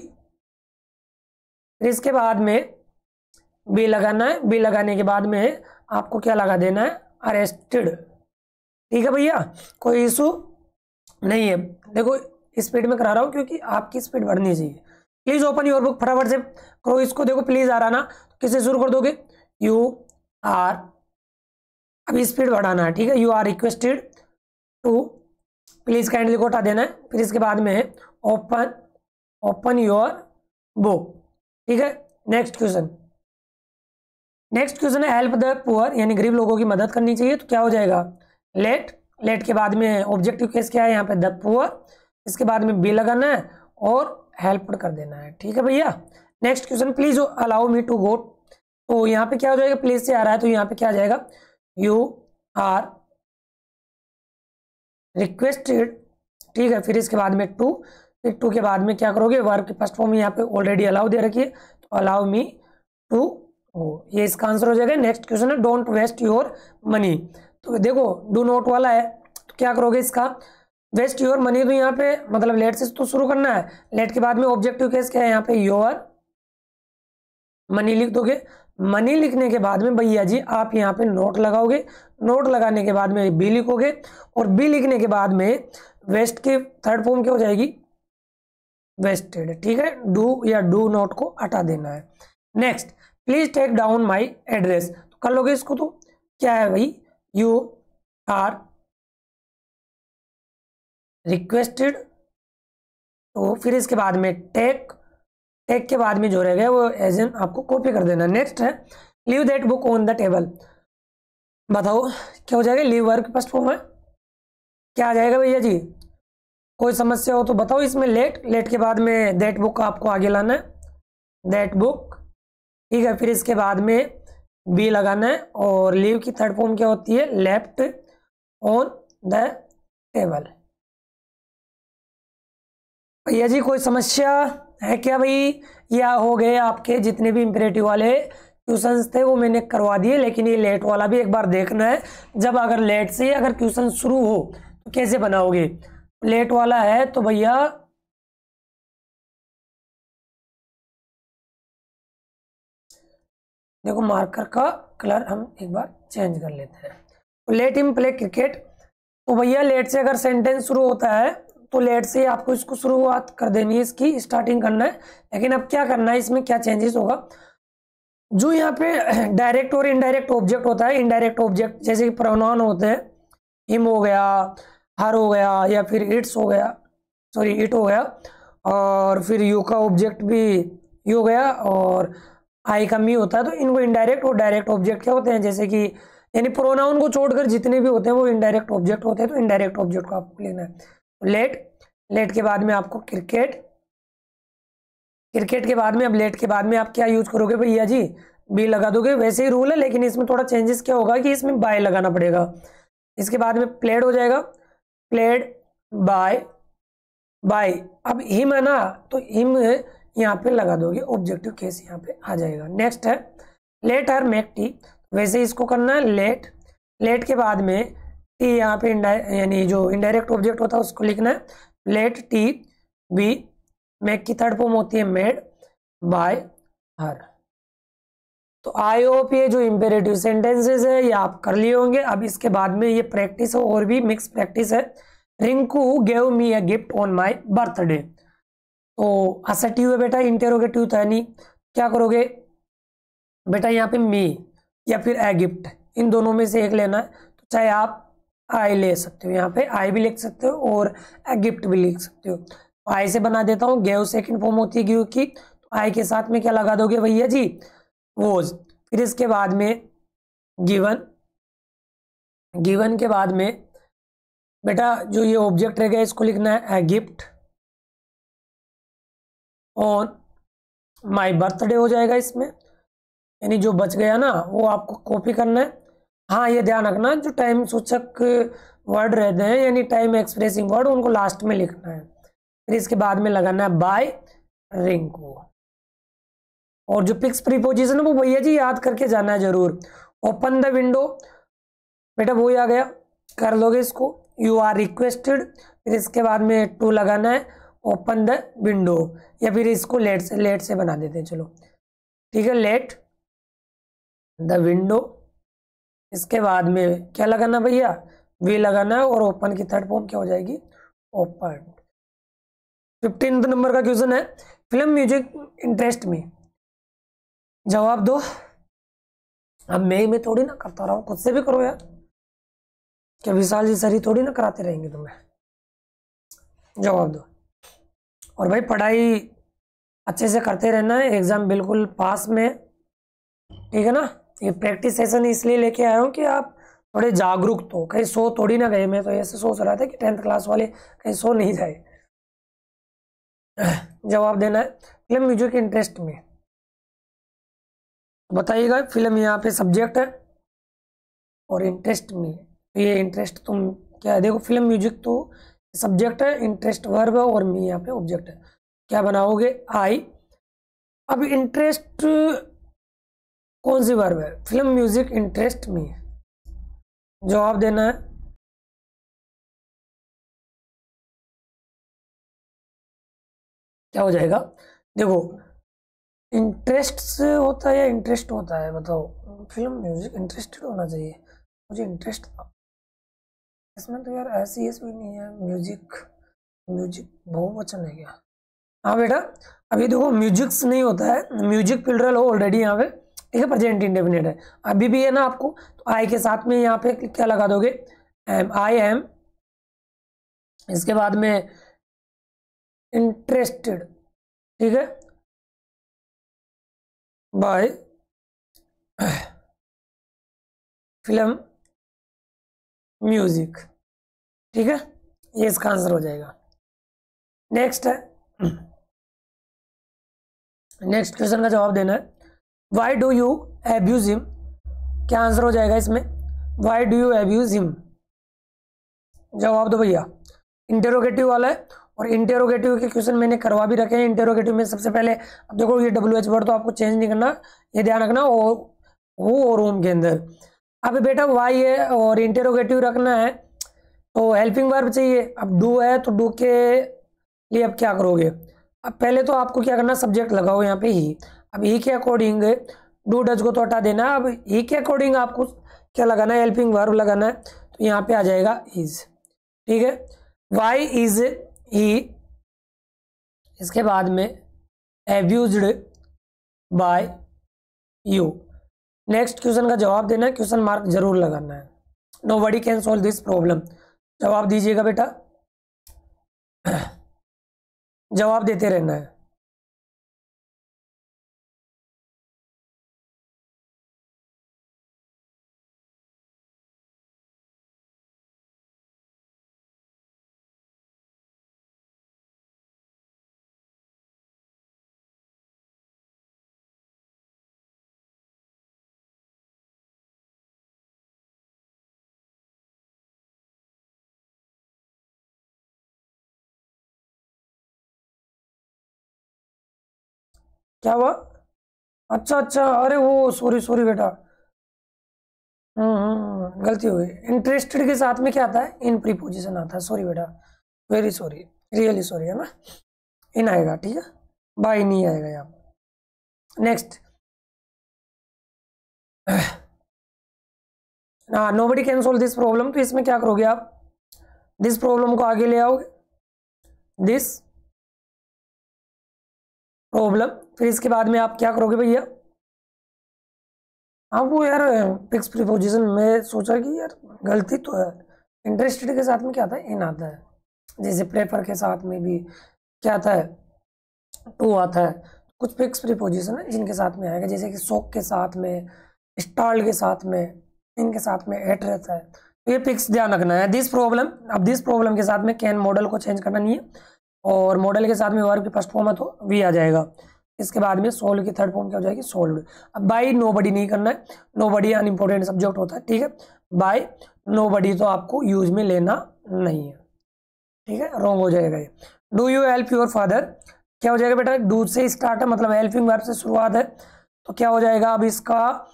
फिर इसके बाद में बी लगाना है। बी लगाने के बाद में आपको क्या लगा देना है, अरेस्टेड, ठीक है भैया, कोई इशू नहीं है। देखो स्पीड में करा रहा हूं क्योंकि आपकी स्पीड बढ़नी चाहिए। प्लीज ओपन योर बुक, फटाफट से करो इसको। देखो प्लीज आ रहा ना, तो किससे शुरू कर दोगे, यू आर, अभी स्पीड बढ़ाना है, ठीक है। You are requested to, please kindly को हटा देना है। फिर इसके बाद में ओपन योर बुक, ठीक है। नेक्स्ट क्वेश्चन है, हेल्प द पुअर, यानी गरीब लोगों की मदद करनी चाहिए। तो क्या हो जाएगा, लेट के बाद में ऑब्जेक्टिव केस क्या है यहाँ पे, द पुअर। इसके बाद में बी लगाना है और हेल्प कर देना है, ठीक है भैया। Next question, please allow me to go. तो यहाँ पे क्या हो जाएगा, प्लीज से आ रहा है तो यहाँ पे क्या आ जाएगा, यू आर रिक्वेस्टेड, ठीक है। फिर इसके बाद में टू, फिर टू के बाद में क्या करोगे, वर्ब की फर्स्ट फॉर्म यहाँ पे ऑलरेडी अलाउ दे रखी है, तो अलाउ मी टू गो, ये इसका आंसर हो जाएगा। नेक्स्ट क्वेश्चन है, डोंट वेस्ट योर मनी। तो देखो डू नॉट वाला है, तो क्या करोगे इसका, वेस्ट योर मनी। तो यहाँ पे मतलब लेट से तो शुरू करना है। लेट के बाद में ऑब्जेक्टिव केस क्या है यहाँ पे, योर मनी लिख दोगे। मनी लिखने के बाद में भैया जी आप यहाँ पे नोट लगाओगे। नोट लगाने के बाद में बी लिखोगे, और बी लिखने के बाद में वेस्ट की थर्ड फॉर्म क्या हो जाएगी, वेस्टेड, ठीक है। डू या डू नॉट को हटा देना है। Next, please take down my address. तो कर लोगे इसको, तो क्या है भाई, यू आर रिक्वेस्टेड। तो फिर इसके बाद में टेक के बाद में जो रह गया वो एज एन आपको कॉपी कर देना। नेक्स्ट है, leave that book on the table. बताओ क्या हो जाएगा, लीव वर्ब फर्स्ट फॉर्म है, क्या आ जाएगा भैया जी, कोई समस्या हो तो बताओ इसमें। लेट के बाद में दैट बुक आपको आगे लाना है, दैट बुक, ठीक है। फिर इसके बाद में बी लगाना है, और लीव की थर्ड फॉर्म क्या होती है, लेफ्ट ऑन द टेबल। भैया जी कोई समस्या है क्या भाई, या हो गए आपके जितने भी इंपेरेटिव वाले क्वेश्चंस थे वो मैंने करवा दिए, लेकिन ये लेट वाला भी एक बार देखना है। जब अगर लेट से अगर क्वेश्चन शुरू हो तो कैसे बनाओगे, लेट वाला है तो भैया देखो मार्कर का कलर हम एक बार चेंज कर लेते हैं। तो लेट हिम प्ले क्रिकेट। तो भैया लेट से अगर सेंटेंस शुरू होता है तो लेट से आपको इसको शुरुआत कर देनी है, इसकी स्टार्टिंग करना है। लेकिन अब क्या करना है, इसमें क्या चेंजेस होगा, जो यहाँ पे डायरेक्ट और इनडायरेक्ट ऑब्जेक्ट होता है, इनडायरेक्ट ऑब्जेक्ट जैसे कि प्रोनाउन होते हैं, हिम हो गया, हर हो गया, या फिर इट्स हो गया, सॉरी इट हो गया, और फिर यू का ऑब्जेक्ट भी यू हो गया, और आई का मी होता है। तो इनको इनडायरेक्ट और डायरेक्ट ऑब्जेक्ट क्या होते हैं, जैसे कि यानी प्रोनाउन को छोड़कर जितने भी होते हैं वो इनडायरेक्ट ऑब्जेक्ट होते हैं। तो इनडायरेक्ट ऑब्जेक्ट को आपको लेना है। लेट के बाद में आपको क्रिकेट के बाद में, अब लेट के बाद में आप क्या यूज करोगे भैया जी, बी लगा दोगे। वैसे ही रूल है, लेकिन इसमें थोड़ा चेंजेस क्या होगा कि इसमें बाय लगाना पड़ेगा। इसके बाद में प्लेड हो जाएगा, प्लेड बाय। अब हिम है ना, तो हिम यहाँ पे लगा दोगे, ऑब्जेक्टिव केस यहाँ पे आ जाएगा। नेक्स्ट है, लेट हर मेक टी। वैसे इसको करना है, लेट के बाद में टी यहाँ पे यानी जो इनडायरेक्ट ऑब्जेक्ट होता है उसको लिखना है, लेट टी बी। मेक की थर्ड फॉर्म होती है मेड बाय हर। तो आई होप ये जो इंपेरेटिव सेंटेंसेस है ये आप कर लिए होंगे। अब इसके बाद में ये प्रैक्टिस है, और भी मिक्स प्रैक्टिस है। Rinku gave me a gift on my birthday. तो असर्टिव है बेटा, इंटेरोगेटिव तो है नहीं। क्या करोगे बेटा, यहाँ पे मी या फिर ए गिफ्ट, इन दोनों में से एक लेना है, तो चाहे आप आई ले सकते हो, यहाँ पे आई भी लिख सकते हो और ए गिफ्ट भी लिख सकते हो। आई से बना देता हूँ, गेव सेकंड फॉर्म होती है गिव की, तो आई के साथ में क्या लगा दोगे भैया जी, वोज। फिर इसके बाद में गिवन, गिवन के बाद में बेटा जो ये ऑब्जेक्ट रहेगा इसको लिखना है a gift on my birthday हो जाएगा इसमें, यानी जो बच गया ना वो आपको कॉपी करना है। हाँ ये ध्यान रखना, जो टाइम सूचक वर्ड रहते हैं यानी टाइम एक्सप्रेसिंग वर्ड, उनको लास्ट में लिखना है। फिर इसके बाद में लगाना है बाय रिंग को, और जो पिक्स प्रीपोजिशन है वो भैया जी याद करके जाना है जरूर। ओपन द विंडो, बेटा वो ही आ गया, कर लोगे इसको। यू आर रिक्वेस्टेड, फिर इसके बाद में टू लगाना है, ओपन द विंडो, या फिर इसको लेट से बना देते हैं, चलो ठीक है, लेट द विंडो। इसके बाद में क्या लगाना भैया, वी लगाना है, और ओपन की थर्ड फॉर्म क्या हो जाएगी, ओपन। 15 नंबर का क्वेश्चन है, फिल्म म्यूजिक इंटरेस्ट में, जवाब दो। अब मैं थोड़ी ना करता रहा हूँ, खुद से भी करो यार, क्या विशाल जी सर ही थोड़ी ना कराते रहेंगे तुम्हें, जवाब दो। और भाई पढ़ाई अच्छे से करते रहना है, एग्जाम बिल्कुल पास में, ठीक है ना। ये प्रैक्टिस सेशन इसलिए लेके आया हूँ कि आप थोड़े जागरूक तो, कहीं सो थोड़ी ना गए। मैं तो ऐसे सोच रहा था कि 10th क्लास वाले कहीं सो नहीं जाए। जवाब देना है फिल्म म्यूजिक इंटरेस्ट में, बताइएगा। फिल्म यहाँ पे सब्जेक्ट है और इंटरेस्ट में, ये इंटरेस्ट तुम क्या है, देखो फिल्म म्यूजिक तो सब्जेक्ट है, इंटरेस्ट वर्ब है, और मी यहाँ पे ऑब्जेक्ट है। क्या बनाओगे, आई। अब इंटरेस्ट कौन सी वर्ब है, फिल्म म्यूजिक इंटरेस्ट में, जवाब देना है। क्या हो जाएगा, देखो इंटरेस्ट से होता है या इंटरेस्ट होता है, बताओ। फिल्म म्यूजिक इंटरेस्टेड होना चाहिए, मुझे इंटरेस्ट था इसमें तो यार, ऐसी भी नहीं है। म्यूजिक, म्यूजिक बहुवचन है क्या, हाँ बेटा। अभी देखो म्यूजिक्स नहीं होता है, म्यूजिक प्लूरल हो ऑलरेडी यहाँ पे, ठीक है, प्रेजेंट इंडेफिनिट है, अभी भी है ना आपको, तो आई के साथ में यहाँ पे क्या लगा दोगे, एम, आई एम। इसके बाद में इंटरेस्टेड, ठीक है, बाय फिल्म म्यूजिक, ठीक है, ये इसका आंसर हो जाएगा। नेक्स्ट है, नेक्स्ट क्वेश्चन का जवाब देना है, why do you abuse him, क्या आंसर हो जाएगा इसमें, why do you abuse him, जवाब दो भैया। इंटेरोगेटिव वाला है, और इंटेरोगेटिव के क्वेश्चन मैंने करवा भी रखे हैं। इंटेरोगेटिव में सबसे पहले अब देखो ये WH वर्ड तो आपको चेंज नहीं करना, ये ध्यान रखना, और होम के अंदर। अब बेटा वाई है और इंटेरोगेटिव रखना है, तो हेल्पिंग वर्ब चाहिए। अब डू है तो डू के लिए अब क्या करोगे, अब पहले तो आपको क्या करना, सब्जेक्ट लगाओ यहाँ पे ही। अब ही के अकॉर्डिंग डू डज को तो हटा देना, अब ही के अकॉर्डिंग आपको क्या लगाना है, हेल्पिंग वर्ब लगाना है, तो यहाँ पे आ जाएगा इज, ठीक है। वाई इज ही, इसके बाद में एब्यूज्ड बाय यू। नेक्स्ट क्वेश्चन का जवाब देना है, क्वेश्चन मार्क जरूर लगाना है। Nobody can solve this problem, जवाब दीजिएगा बेटा, जवाब देते रहना है। क्या हुआ, अच्छा अच्छा, अरे वो सॉरी सॉरी बेटा, गलती हो गई। इंटरेस्टेड के साथ में क्या आता है, इन प्रीपोजिशन आता है, सॉरी बेटा, वेरी सॉरी, रियली सॉरी, है ना, इन आएगा, ठीक है, बाय नहीं आएगा यहाँ। नेक्स्ट, हाँ, nobody can solve this problem, तो इसमें क्या करोगे आप, दिस प्रॉब्लम को आगे ले आओगे, दिस प्रॉब्लम, फिर इसके बाद में आप क्या करोगे भैया, हाँ वो यार फिक्स प्रीपोजिशन में सोचा कि यार गलती तो है। इंटरेस्टेड के साथ में क्या आता है, इन आता है। जैसे प्रेफर के साथ में भी क्या आता है, टू आता है। कुछ फिक्स प्रीपोजिशन है जिनके साथ में आएगा, जैसे कि सोक के साथ में, स्टार्ल के साथ में, इनके साथ में एट रहता है। तो ये फिक्स ध्यान रखना है। दिस प्रॉब्लम, अब दिस प्रॉब्लम के साथ में कैन मॉडल को चेंज करना नहीं है, और मॉडल के साथ में वर्ब की फर्स्ट फॉर्म है तो वी आ जाएगा। इसके बाद में सोल्व की थर्ड फॉर्म क्या हो जाएगी, सोल्व्ड। अब बाई नोबडी नहीं करना है, नोबडी अनइम्पोर्टेंट सब्जेक्ट होता है, ठीक है। बाई नोबडी तो आपको यूज में लेना नहीं है, ठीक है, रॉन्ग हो जाएगा ये। Do you help your father, क्या हो जाएगा बेटा, डू से स्टार्ट है, मतलब हेल्पिंग वर्ब से शुरुआत है, तो क्या हो जाएगा अब इसका,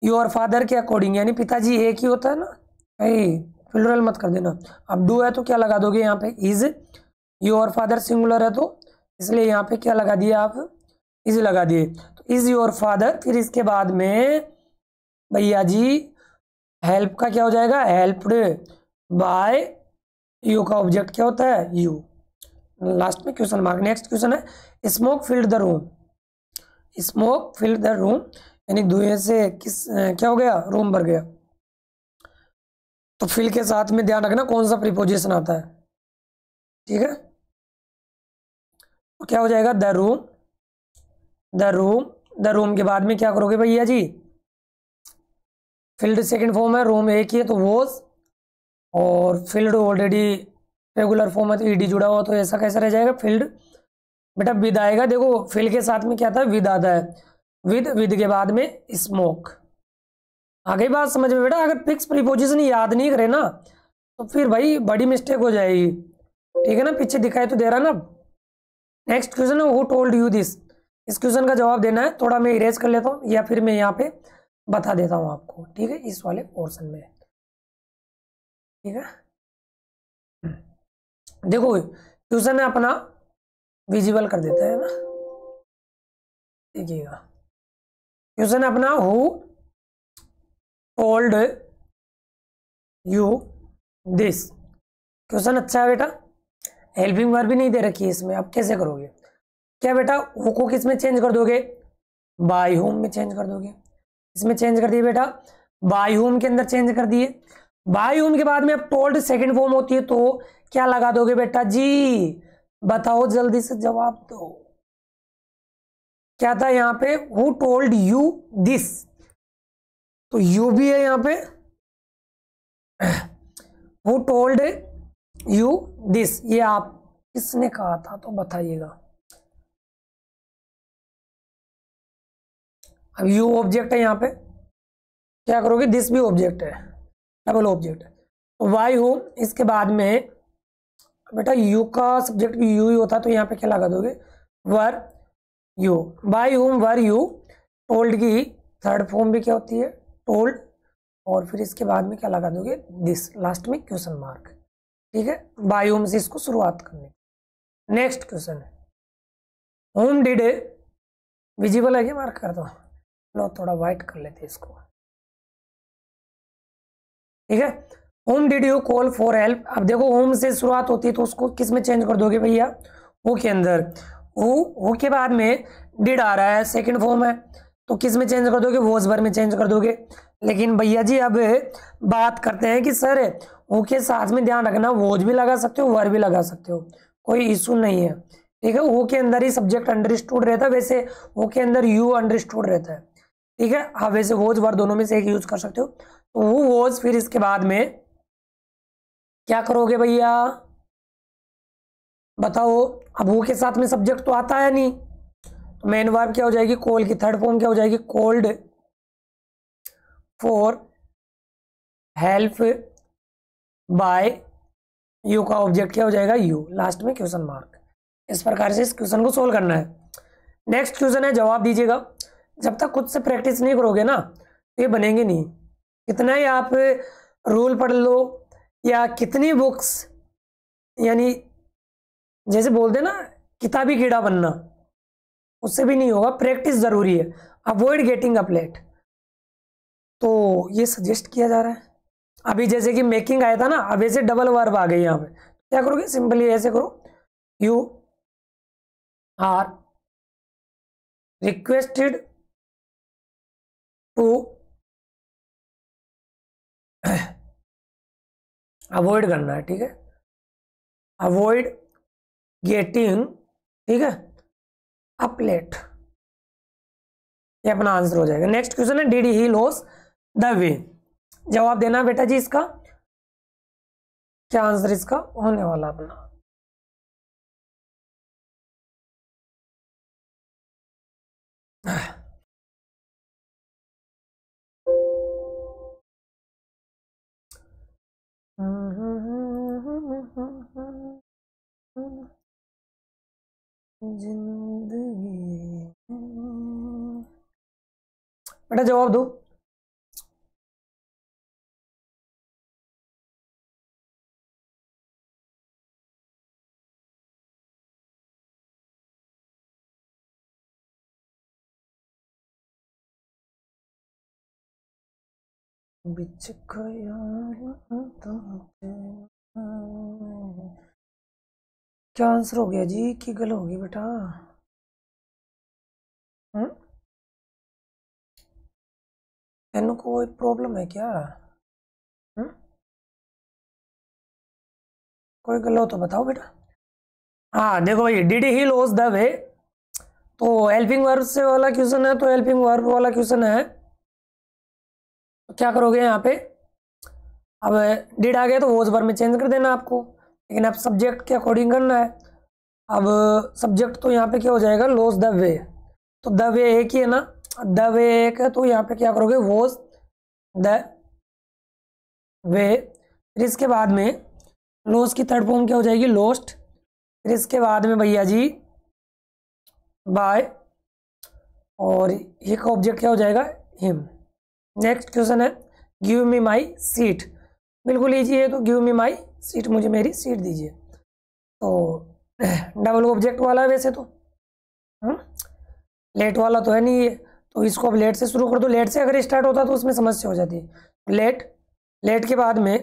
योर फादर के अकॉर्डिंग, यानी पिताजी एक ही होता है ना भाई, प्लुरल मत कर देना। अब डू है तो क्या लगा दोगे यहाँ पे, इज। योर फादर सिंगुलर है तो इसलिए यहाँ पे क्या लगा दिया आप, इज लगा दिए। तो इज योर फादर, फिर इसके बाद में भैया जी हेल्प का क्या हो जाएगा, हेल्प्ड बाय, यू का ऑब्जेक्ट क्या होता है, यू, लास्ट में क्वेश्चन मार्क। नेक्स्ट क्वेश्चन है smoke filled the room, smoke filled the room, यानी धुएं से किस क्या हो गया, रूम भर गया। तो फिल के साथ में ध्यान रखना कौन सा प्रीपोजिशन आता है, ठीक है। तो क्या हो जाएगा, the room, the room, the room के बाद में क्या करोगे भैया जी, फिल्ड सेकंड फॉर्म है, रूम एक ही है तो वॉज, और फिल्ड ऑलरेडी रेगुलर फॉर्म है तो ईडी जुड़ा हुआ, तो ऐसा कैसा रह जाएगा, फिल्ड। बेटा विद आएगा, देखो फिल के साथ में क्या आता है, विद आता है, विद, विद के बाद में स्मोक। आ गई बात समझ में बेटा। अगर फिक्स प्रीपोजिशन याद नहीं करे ना तो फिर भाई बड़ी मिस्टेक हो जाएगी, ठीक है ना। पीछे दिखाई तो दे रहा ना। नेक्स्ट क्वेश्चन है हु टोल्ड यू दिस, इस क्वेश्चन का जवाब देना है। थोड़ा मैं इरेज कर लेता हूँ या फिर मैं यहाँ पे बता देता हूँ आपको, ठीक है, इस वाले पोर्शन में, ठीक है। देखो क्वेश्चन है अपना, विजिबल कर देते हैं ना, देखिएगा। क्वेश्चन है अपना who told you this. Question अच्छा है बेटा, हेल्पिंग वर्ब भी नहीं दे रखी है इसमें, अब कैसे करोगे, क्या बेटा हु को किस में चेंज कर दोगे, बाय होम में चेंज कर दोगे। इसमें चेंज कर दिए बेटा, बाय होम के अंदर चेंज कर दिए। बाय होम के बाद में अब टोल्ड सेकंड फॉर्म होती है तो क्या लगा दोगे बेटा जी, बताओ जल्दी से जवाब दो। क्या था यहाँ पे, हु टोल्ड यू दिस, तो यू भी है यहाँ पे, हु टोल्ड यू दिस, ये आप किसने कहा था तो बताइएगा। अब यू ऑब्जेक्ट है यहाँ पे, क्या करोगे, दिस भी ऑब्जेक्ट है, डबल ऑब्जेक्ट है, तो वाई होम, इसके बाद में बेटा यू का सब्जेक्ट भी यू ही होता तो यहाँ पे क्या लगा दोगे, were you, by whom were you. Told की थर्ड फॉर्म भी क्या होती है, टोल्ड, और फिर इसके बाद में क्या लगा दोगे, दिस, लास्ट में क्वेश्चन मार्क, ठीक है। बाय होम से इसको शुरुआत करनी। नेक्स्ट क्वेश्चन है होम डिड, विजिबल है क्या, मार्क कर दो, लो थोड़ा व्हाइट कर लेते इसको, ठीक है। Home did you call for help, अब देखो होम से शुरुआत होती है तो उसको किस में चेंज कर दोगे भैया, हु के अंदर, हु के बाद में डिड आ रहा है, सेकंड फॉर्म है तो किस में चेंज कर दोगे, वॉज वर्ब में चेंज कर दोगे। लेकिन भैया जी अब बात करते हैं कि सर हु के साथ में ध्यान रखना, वॉज भी लगा सकते हो, वर्ब भी लगा सकते हो, कोई इशू नहीं है, ठीक है। हु के अंदर ही सब्जेक्ट अंडरस्टूड रहता है, वैसे हु के अंदर यू अंडरस्टूड रहता है, ठीक है। हाँ वैसे वॉज वर्ब दोनों में से एक यूज कर सकते हो, तो हु वॉज, फिर इसके बाद में क्या करोगे भैया बताओ। अब हु के साथ में सब्जेक्ट तो आता है नहीं, तो मेन वर्ब क्या हो जाएगी, कॉल की थर्ड फॉर्म क्या हो जाएगी, called for help by, you का ऑब्जेक्ट क्या हो जाएगा, यू, लास्ट में क्वेश्चन मार्क। इस प्रकार से इस क्वेश्चन को सोल्व करना है। नेक्स्ट क्वेश्चन है, जवाब दीजिएगा। जब तक खुद से प्रैक्टिस नहीं करोगे ना तो ये बनेंगे नहीं। कितना ही आप रूल पढ़ लो या कितनी बुक्स, यानी जैसे बोलते ना किताबी कीड़ा बनना, उससे भी नहीं होगा, प्रैक्टिस जरूरी है। अवॉइड गेटिंग अप लेट, तो ये सजेस्ट किया जा रहा है। अभी जैसे कि मेकिंग आया था ना, अब ऐसे डबल वर्ब आ गई यहाँ पे, क्या करोगे, सिंपली ऐसे करो, you are requested to avoid करना है, ठीक है, अवॉइड गेटिंग, ठीक है, अप लेट, ये अपना आंसर हो जाएगा। नेक्स्ट क्वेश्चन है did he loss the way, जवाब देना बेटा जी इसका, क्या आंसर इसका होने वाला अपना। जिंदगी बेटा जवाब दो। बिच क्या आंसर हो गया जी, की गल होगी बेटा। तेन कोई प्रॉब्लम है क्या? हुँ? कोई गल हो तो बताओ बेटा। हाँ देखो भाई, did he loss the way, तो हेल्पिंग वर्ब से वाला क्वेश्चन है, तो हेल्पिंग वर्ब वाला क्वेश्चन है, तो क्या करोगे यहाँ पे, अब डिड आ गया तो वॉज वर्ब में चेंज कर देना आपको, लेकिन अब सब्जेक्ट के अकॉर्डिंग करना है। अब सब्जेक्ट तो यहाँ पे क्या हो जाएगा, लॉस द वे, तो द वे एक ही है ना, द वे एक है, तो यहाँ पे क्या करोगे, वॉज द वे, फिर इसके बाद में लॉस की थर्ड फॉर्म क्या हो जाएगी, लॉस्ट, फिर इसके बाद में भैया जी बाय, और ये का ऑब्जेक्ट क्या हो जाएगा, हिम। नेक्स्ट क्वेश्चन है गिव मी माई सीट, बिल्कुल इजी है, तो गिव मी माई सीट, मुझे मेरी सीट दीजिए, तो डबल ऑब्जेक्ट वाला है वैसे तो, लेट वाला तो है नहीं ये, तो इसको अब लेट से शुरू कर दो, लेट से अगर स्टार्ट होता तो उसमें समस्या हो जाती है। लेट, लेट के बाद में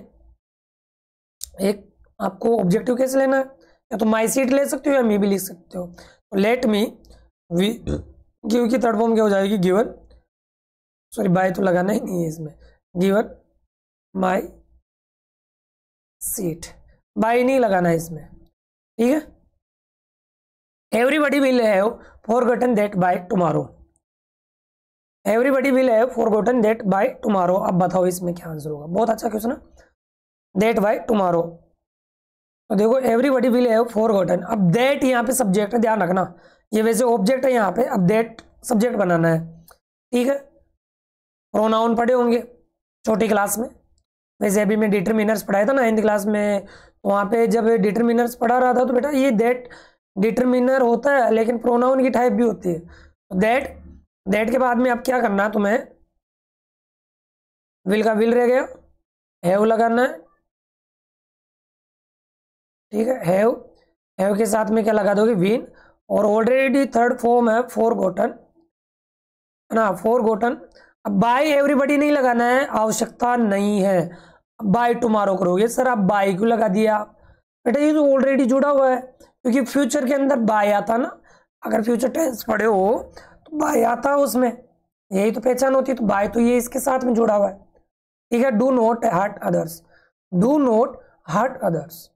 एक आपको ऑब्जेक्टिव कैसे लेना है, या तो माई सीट ले सकते हो या मी भी लिख सकते हो, तो लेट मी वी गिव की थर्ड फॉर्म क्या हो जाएगी, गिवन, सॉरी बाय तो लगाना ही नहीं है इसमें, गिवन माई सीट, बाय नहीं लगाना है इसमें, ठीक है। Everybody will have forgotten that by tomorrow, everybody will have forgotten that by tomorrow, अब बताओ इसमें क्या आंसर होगा, बहुत अच्छा क्वेश्चन है, दैट बाय टुमारो, तो देखो एवरीबडी विल हैव फॉरगॉटन, अब दैट यहाँ पे सब्जेक्ट है, ध्यान रखना, ये वैसे ऑब्जेक्ट है यहाँ पे, अब दैट सब्जेक्ट बनाना है, ठीक है। प्रोनाउन पढ़े होंगे छोटी क्लास में, वैसे अभी मैं डिटरमिनर्स पढ़ाया था ना 9th क्लास में, तो वहाँ पे जब डिटरमिनर्स पढ़ा रहा था तो बेटा ये दैट डिटरमिनर होता है, लेकिन प्रोनाउन की टाइप भी होती है, तो दैट, दैट के बाद में अब क्या करना है तुम्हें, विल का विल रह गया, हैव लगाना है, ठीक है, हैव के साथ में क्या लगा दोगे, विन, और ऑलरेडी थर्ड फॉर्म है फॉरगॉटन, है ना, फॉरगॉटन, अब बाय एवरीबडी नहीं लगाना है, आवश्यकता नहीं है, बाय टुमारो करोगे, सर आप बाय क्यों लगा दिया, बेटा ये तो ऑलरेडी जुड़ा हुआ है, क्योंकि फ्यूचर के अंदर बाय आता ना, अगर फ्यूचर टेंस पढ़े हो तो बाय आता है उसमें, यही तो पहचान होती है, तो बाय तो ये इसके साथ में जुड़ा हुआ है, ठीक है। Do not hurt others, do not hurt others,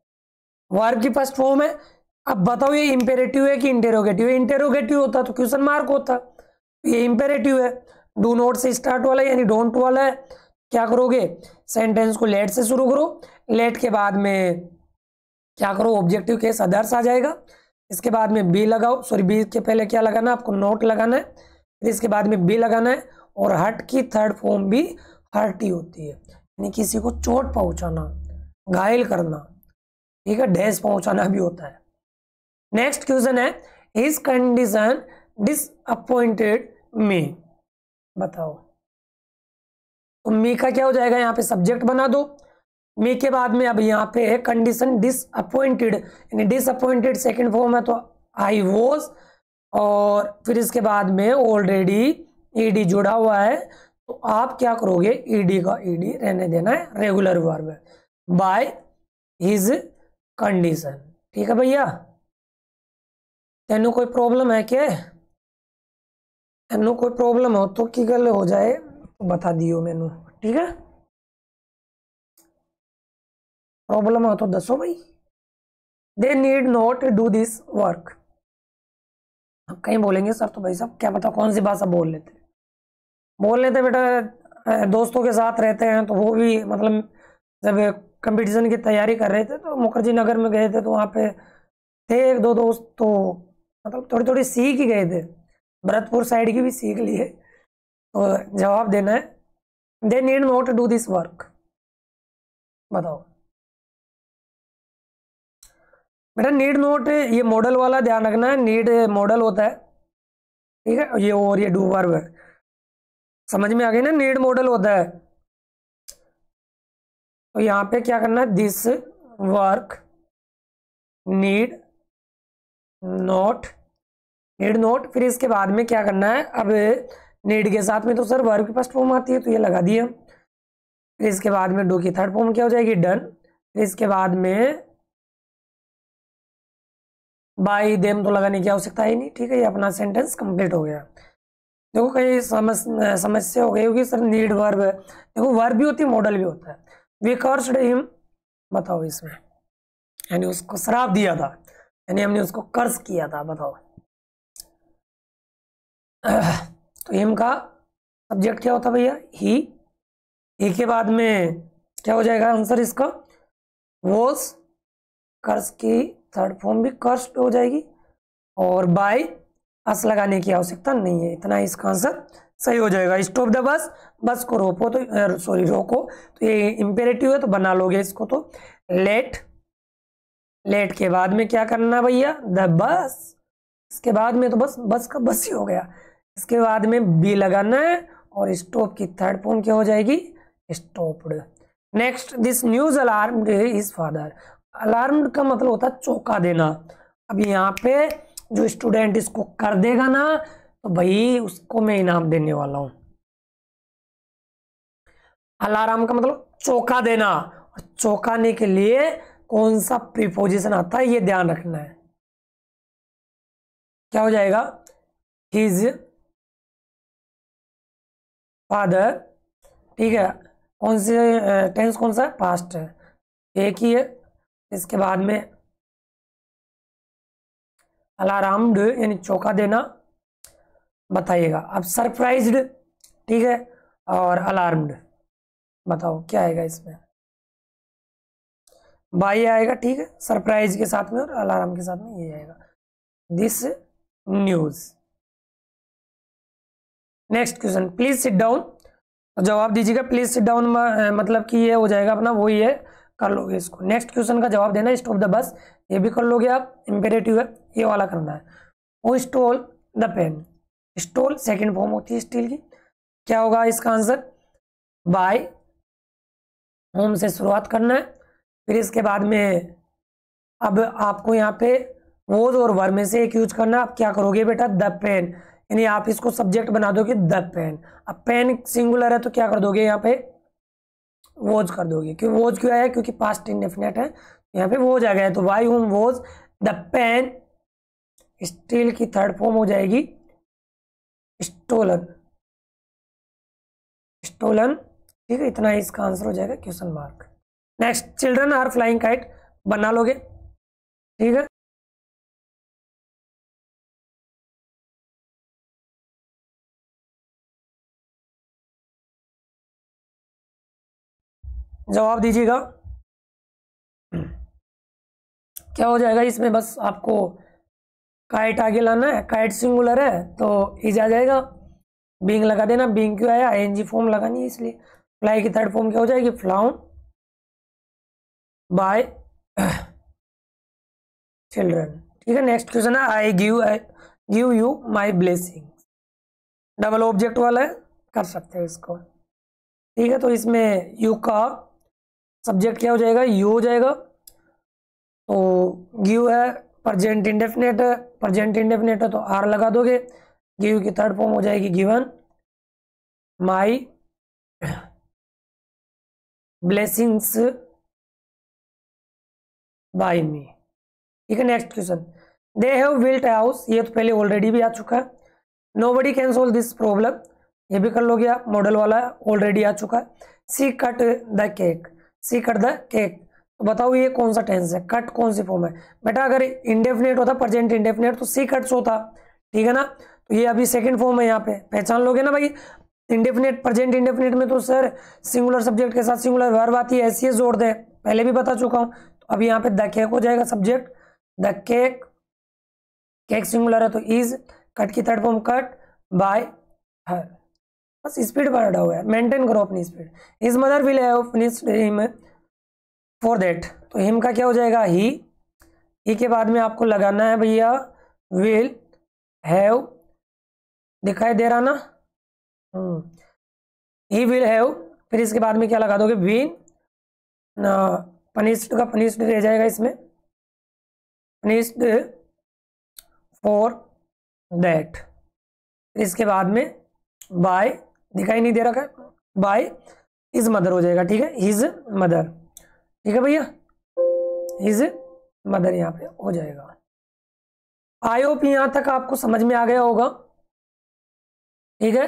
verb की फर्स्ट फॉर्म है, अब बताओ ये इंपेरेटिव है कि इंटेरोगेटिव है, इंटेरोगेटिव होता तो क्वेश्चन मार्क होता, ये इंपेरेटिव है, डू नॉट से स्टार्ट वाला यानी डोंट वाला है, क्या करोगे, सेंटेंस को लेट से शुरू करो, लेट के बाद में क्या करो, ऑब्जेक्टिव केस अदर्स आ जाएगा, इसके बाद में बी लगाओ, सॉरी बी के पहले क्या लगाना है आपको, नोट लगाना है, फिर इसके बाद में बी लगाना है, और हर्ट की थर्ड फॉर्म भी हर्ट ही होती है, यानी किसी को चोट पहुंचाना, घायल करना, ठीक है, डैश पहुंचाना भी होता है। नेक्स्ट क्वेश्चन है हिज कंडीशन डिसअपॉइंटेड मी, बताओ, तो मी का क्या हो जाएगा, यहाँ पे सब्जेक्ट बना दो, मी के बाद में अब यहाँ पे है कंडीशन डिसअपॉइंटेड, यानी डिसअपॉइंटेड सेकंड फॉर्म है तो आई वॉज, और फिर इसके बाद में ऑलरेडी ईडी जुड़ा हुआ है, तो आप क्या करोगे, ईडी का ईडी रहने देना है, रेगुलर वर्ब है, बाय हिज कंडीशन, ठीक है भैया। तेनू कोई प्रॉब्लम है क्या, तेनू कोई प्रॉब्लम हो तो की गल हो जाए तो बता दियो मैनू, ठीक है। प्रॉब्लम हो तो दसो भाई। They need not do this work. कहीं बोलेंगे सर तो भाई साहब क्या पता कौन सी भाषा बोल लेते बेटा, दोस्तों के साथ रहते हैं तो वो भी मतलब जब कंपटीशन की तैयारी कर रहे थे तो मुखर्जी नगर में गए थे तो वहाँ पे थे एक दो दोस्त, तो मतलब थोड़ी थोड़ी सीख ही गए थे, भरतपुर साइड की भी सीख लिए। तो जवाब देना है they need not do this work. बताओ बेटा, नीड नॉट ये मॉडल वाला ध्यान रखना है, नीड मॉडल होता है, ठीक है, ये और ये डू वर्ब है, समझ में आ गई ना, नीड मॉडल होता है। तो यहाँ पे क्या करना है, this work need not, need not, फिर इसके बाद में क्या करना है, अब नीड के साथ में तो सर वर्ब की फर्स्ट फॉर्म आती है तो ये लगा दिया, फिर इसके बाद में डू की थर्ड फॉर्म क्या हो जाएगी, डन, फिर इसके बाद में बाई देम तो लगाने की आवश्यकता ही नहीं, ठीक है, ये अपना सेंटेंस कंप्लीट हो गया। देखो कहीं समस्या हो गई होगी सर नीड वर्ब है, देखो वर्ब भी होती है मॉडल भी होता है। वी कर्स्ड हिम, बताओ इसमें, यानी उसको श्राप दिया था, यानी हमने उसको कर्ज किया था, बताओ। तो हिम का सब्जेक्ट क्या होता भैया, ही के बाद में क्या हो जाएगा आंसर इसका, वॉज, कर्ज की थर्ड फॉर्म भी कर्स्ड हो जाएगी, और बाय अस लगाने की आवश्यकता नहीं है, इतना इसका आंसर सही हो जाएगा। स्टॉप द बस, बस को रोको तो सॉरी रोको, तो ये इंपेरेटिव है तो बना लोगे इसको, तो लेट, लेट के बाद में क्या करना भैया, द बस, इसके बाद में तो बस बस का बस ही हो गया, इसके बाद में बी लगाना है, और स्टॉप की थर्ड फॉर्म क्या हो जाएगी, stopped. Next, this news alarmed his father, alarmed का मतलब होता है चौंका देना। अब यहाँ पे जो स्टूडेंट इसको कर देगा ना तो भाई उसको मैं इनाम देने वाला हूं। अलार्म का मतलब चौंका देना, और चौंकाने के लिए कौन सा प्रीपोजिशन आता है ये ध्यान रखना है, क्या हो जाएगा, हिज फादर, ठीक है, कौन से टेंस कौन सा है, पास्ट है, एक ही है, इसके बाद में अलार्म्ड यानी चौंका देना, बताइएगा। अब सरप्राइज्ड, ठीक है, और अलार्म्ड, बताओ क्या आएगा इसमें, बाई आएगा, ठीक है, सरप्राइज के साथ में और अलार्म के साथ में ये आएगा, this news. Next question, please sit down, तो जवाब दीजिएगा प्लीज सिट डाउन, मतलब कि ये हो जाएगा अपना वही है, कर लोगे इसको। नेक्स्ट क्वेश्चन का जवाब देना स्टॉप द बस, ये भी कर लोगे आप, इंपेरेटिव है, ये वाला करना है। वो stole the pen, stole second form होती है स्टील की, क्या होगा इसका आंसर, बाय, होम से शुरुआत करना है, फिर इसके बाद में अब आपको यहाँ पे वोज और वर में से एक यूज करना है। आप क्या करोगे बेटा, द पेन, यानी आप इसको सब्जेक्ट बना दोगे द पेन, अब पेन सिंगुलर है तो क्या कर दोगे यहाँ पे वोज कर दोगे, क्यों वोज क्यों आया, क्योंकि पास्ट इंडेफिनेट है, यहाँ पे वोज आ गया, तो by whom was the pen, steal की थर्ड फॉर्म हो जाएगी स्टोलन, स्टोलन, ठीक है, इतना इसका आंसर हो जाएगा question mark. Next, children are flying kite, बना लोगे, ठीक है, जवाब दीजिएगा क्या हो जाएगा इसमें, बस आपको काइट आगे लाना है, काइट सिंगुलर है तो इज आ जाएगा, बीइंग लगा देना, बीइंग क्यों आया, आईएनजी फॉर्म लगानी है इसलिए, फ्लाई की थर्ड फॉर्म क्या हो जाएगी, फ्लाउन बाय चिल्ड्रन, ठीक है। नेक्स्ट क्वेश्चन है, I give you my blessing, double object वाला है, कर सकते हो इसको, ठीक है, तो इसमें यू का सब्जेक्ट क्या हो जाएगा, यू हो जाएगा, तो गिव है प्रेजेंट इंडेफिनेट है, प्रेजेंट इंडेफिनेट है तो आर लगा दोगे, गिव की थर्ड फॉर्म हो जाएगी गिवन, माई ब्लेसिंग्स बाय मी, ठीक है। Next question, they have built house, ये तो पहले ऑलरेडी भी आ चुका है, nobody can solve this problem, ये भी कर लोगे आप, मॉडल वाला ऑलरेडी आ चुका है। See cut the cake, see cut the cake, तो बताओ ये कौन सा टेंस है, कट कौन सी फॉर्म है। बेटा अगर इंडेफिनेट होता प्रेजेंट इंडेफिनेट तो सी कट्स होता, ठीक है ना। तो ये अभी सेकंड फॉर्म है, यहाँ पे पहचान लोगे ना भाई। इंडेफिनेट प्रेजेंट इंडेफिनेट में तो सर सिंगुलर सब्जेक्ट के साथ सिंगुलर वर्ब आती है, ऐसी जोड़ दे, पहले भी बता चुका हूँ। तो अभी यहाँ पे द केक हो जाएगा subject, the cake, cake singular है तो इज, कट की थर्ड फॉर्म कट, बाय हर। बस स्पीड बढ़ा हुआ है, मेंटेन करो अपनी speed. His mother will have finished him for that, तो हिम का क्या हो जाएगा ही के बाद में आपको लगाना है भैया विल हैव, दिखाई दे रहा ना, ही विल हैव, फिर इसके बाद में क्या लगा दोगे बीन, पनिश्ड का पनिश्ड रह जाएगा इसमें, पनिश्ड फॉर दैट, इसके बाद में बाय, दिखाई नहीं दे रखा है, बाय हिज मदर हो जाएगा, ठीक है, हिज मदर, ठीक है भैया, हिज मदर यहाँ पे हो जाएगा। आई होप यहां तक आपको समझ में आ गया होगा, ठीक है।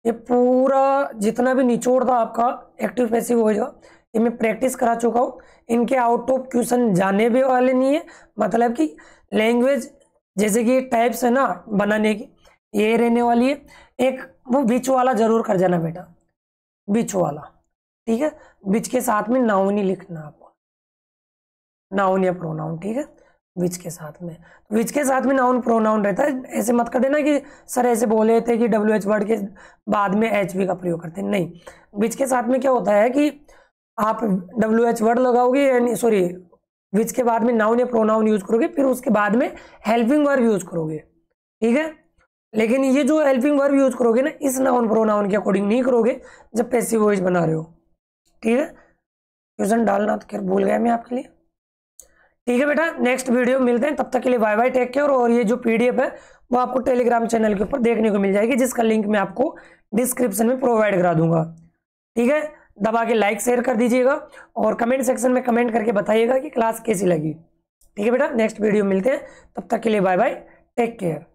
ये पूरा जितना भी निचोड़ था आपका एक्टिव पैसिव होगा, ये मैं प्रैक्टिस करा चुका हूँ। इनके आउट ऑफ क्वेश्चन जाने भी वाले नहीं है, मतलब कि लैंग्वेज जैसे कि टाइप्स है ना बनाने की, ये रहने वाली है। एक वो बीच वाला जरूर कर जाना बेटा, बीच वाला, ठीक है। बीच के साथ में नाउन ही लिखना आपको, नाउन या प्रोनाउन, ठीक है, विच के साथ में। विच के साथ में नाउन प्रोनाउन रहता है, ऐसे मत कर देना कि सर ऐसे बोले थे कि WH वर्ड के बाद में HV का प्रयोग करते हैं, नहीं। विच के साथ में क्या होता है कि आप WH वर्ड लगाओगे, यानी सॉरी विच के बाद में नाउन या प्रोनाउन यूज करोगे, फिर उसके बाद में हेल्पिंग वर्ब यूज करोगे, ठीक है। लेकिन ये जो हेल्पिंग वर्ब यूज करोगे ना, इस नाउन प्रोनाउन के अकॉर्डिंग नहीं करोगे जब पैसिव वॉइस बना रहे हो, ठीक है। क्वेश्चन डालना तो खैर भूल गया मैं आपके लिए, ठीक है बेटा। नेक्स्ट वीडियो मिलते हैं, तब तक के लिए बाय बाय, टेक केयर। और ये जो PDF है वो आपको टेलीग्राम चैनल के ऊपर देखने को मिल जाएगी, जिसका लिंक मैं आपको डिस्क्रिप्शन में प्रोवाइड करा दूंगा, ठीक है। दबा के लाइक शेयर कर दीजिएगा और कमेंट सेक्शन में कमेंट करके बताइएगा कि क्लास कैसी लगी, ठीक है बेटा। नेक्स्ट वीडियो मिलते हैं, तब तक के लिए बाय बाय, टेक केयर।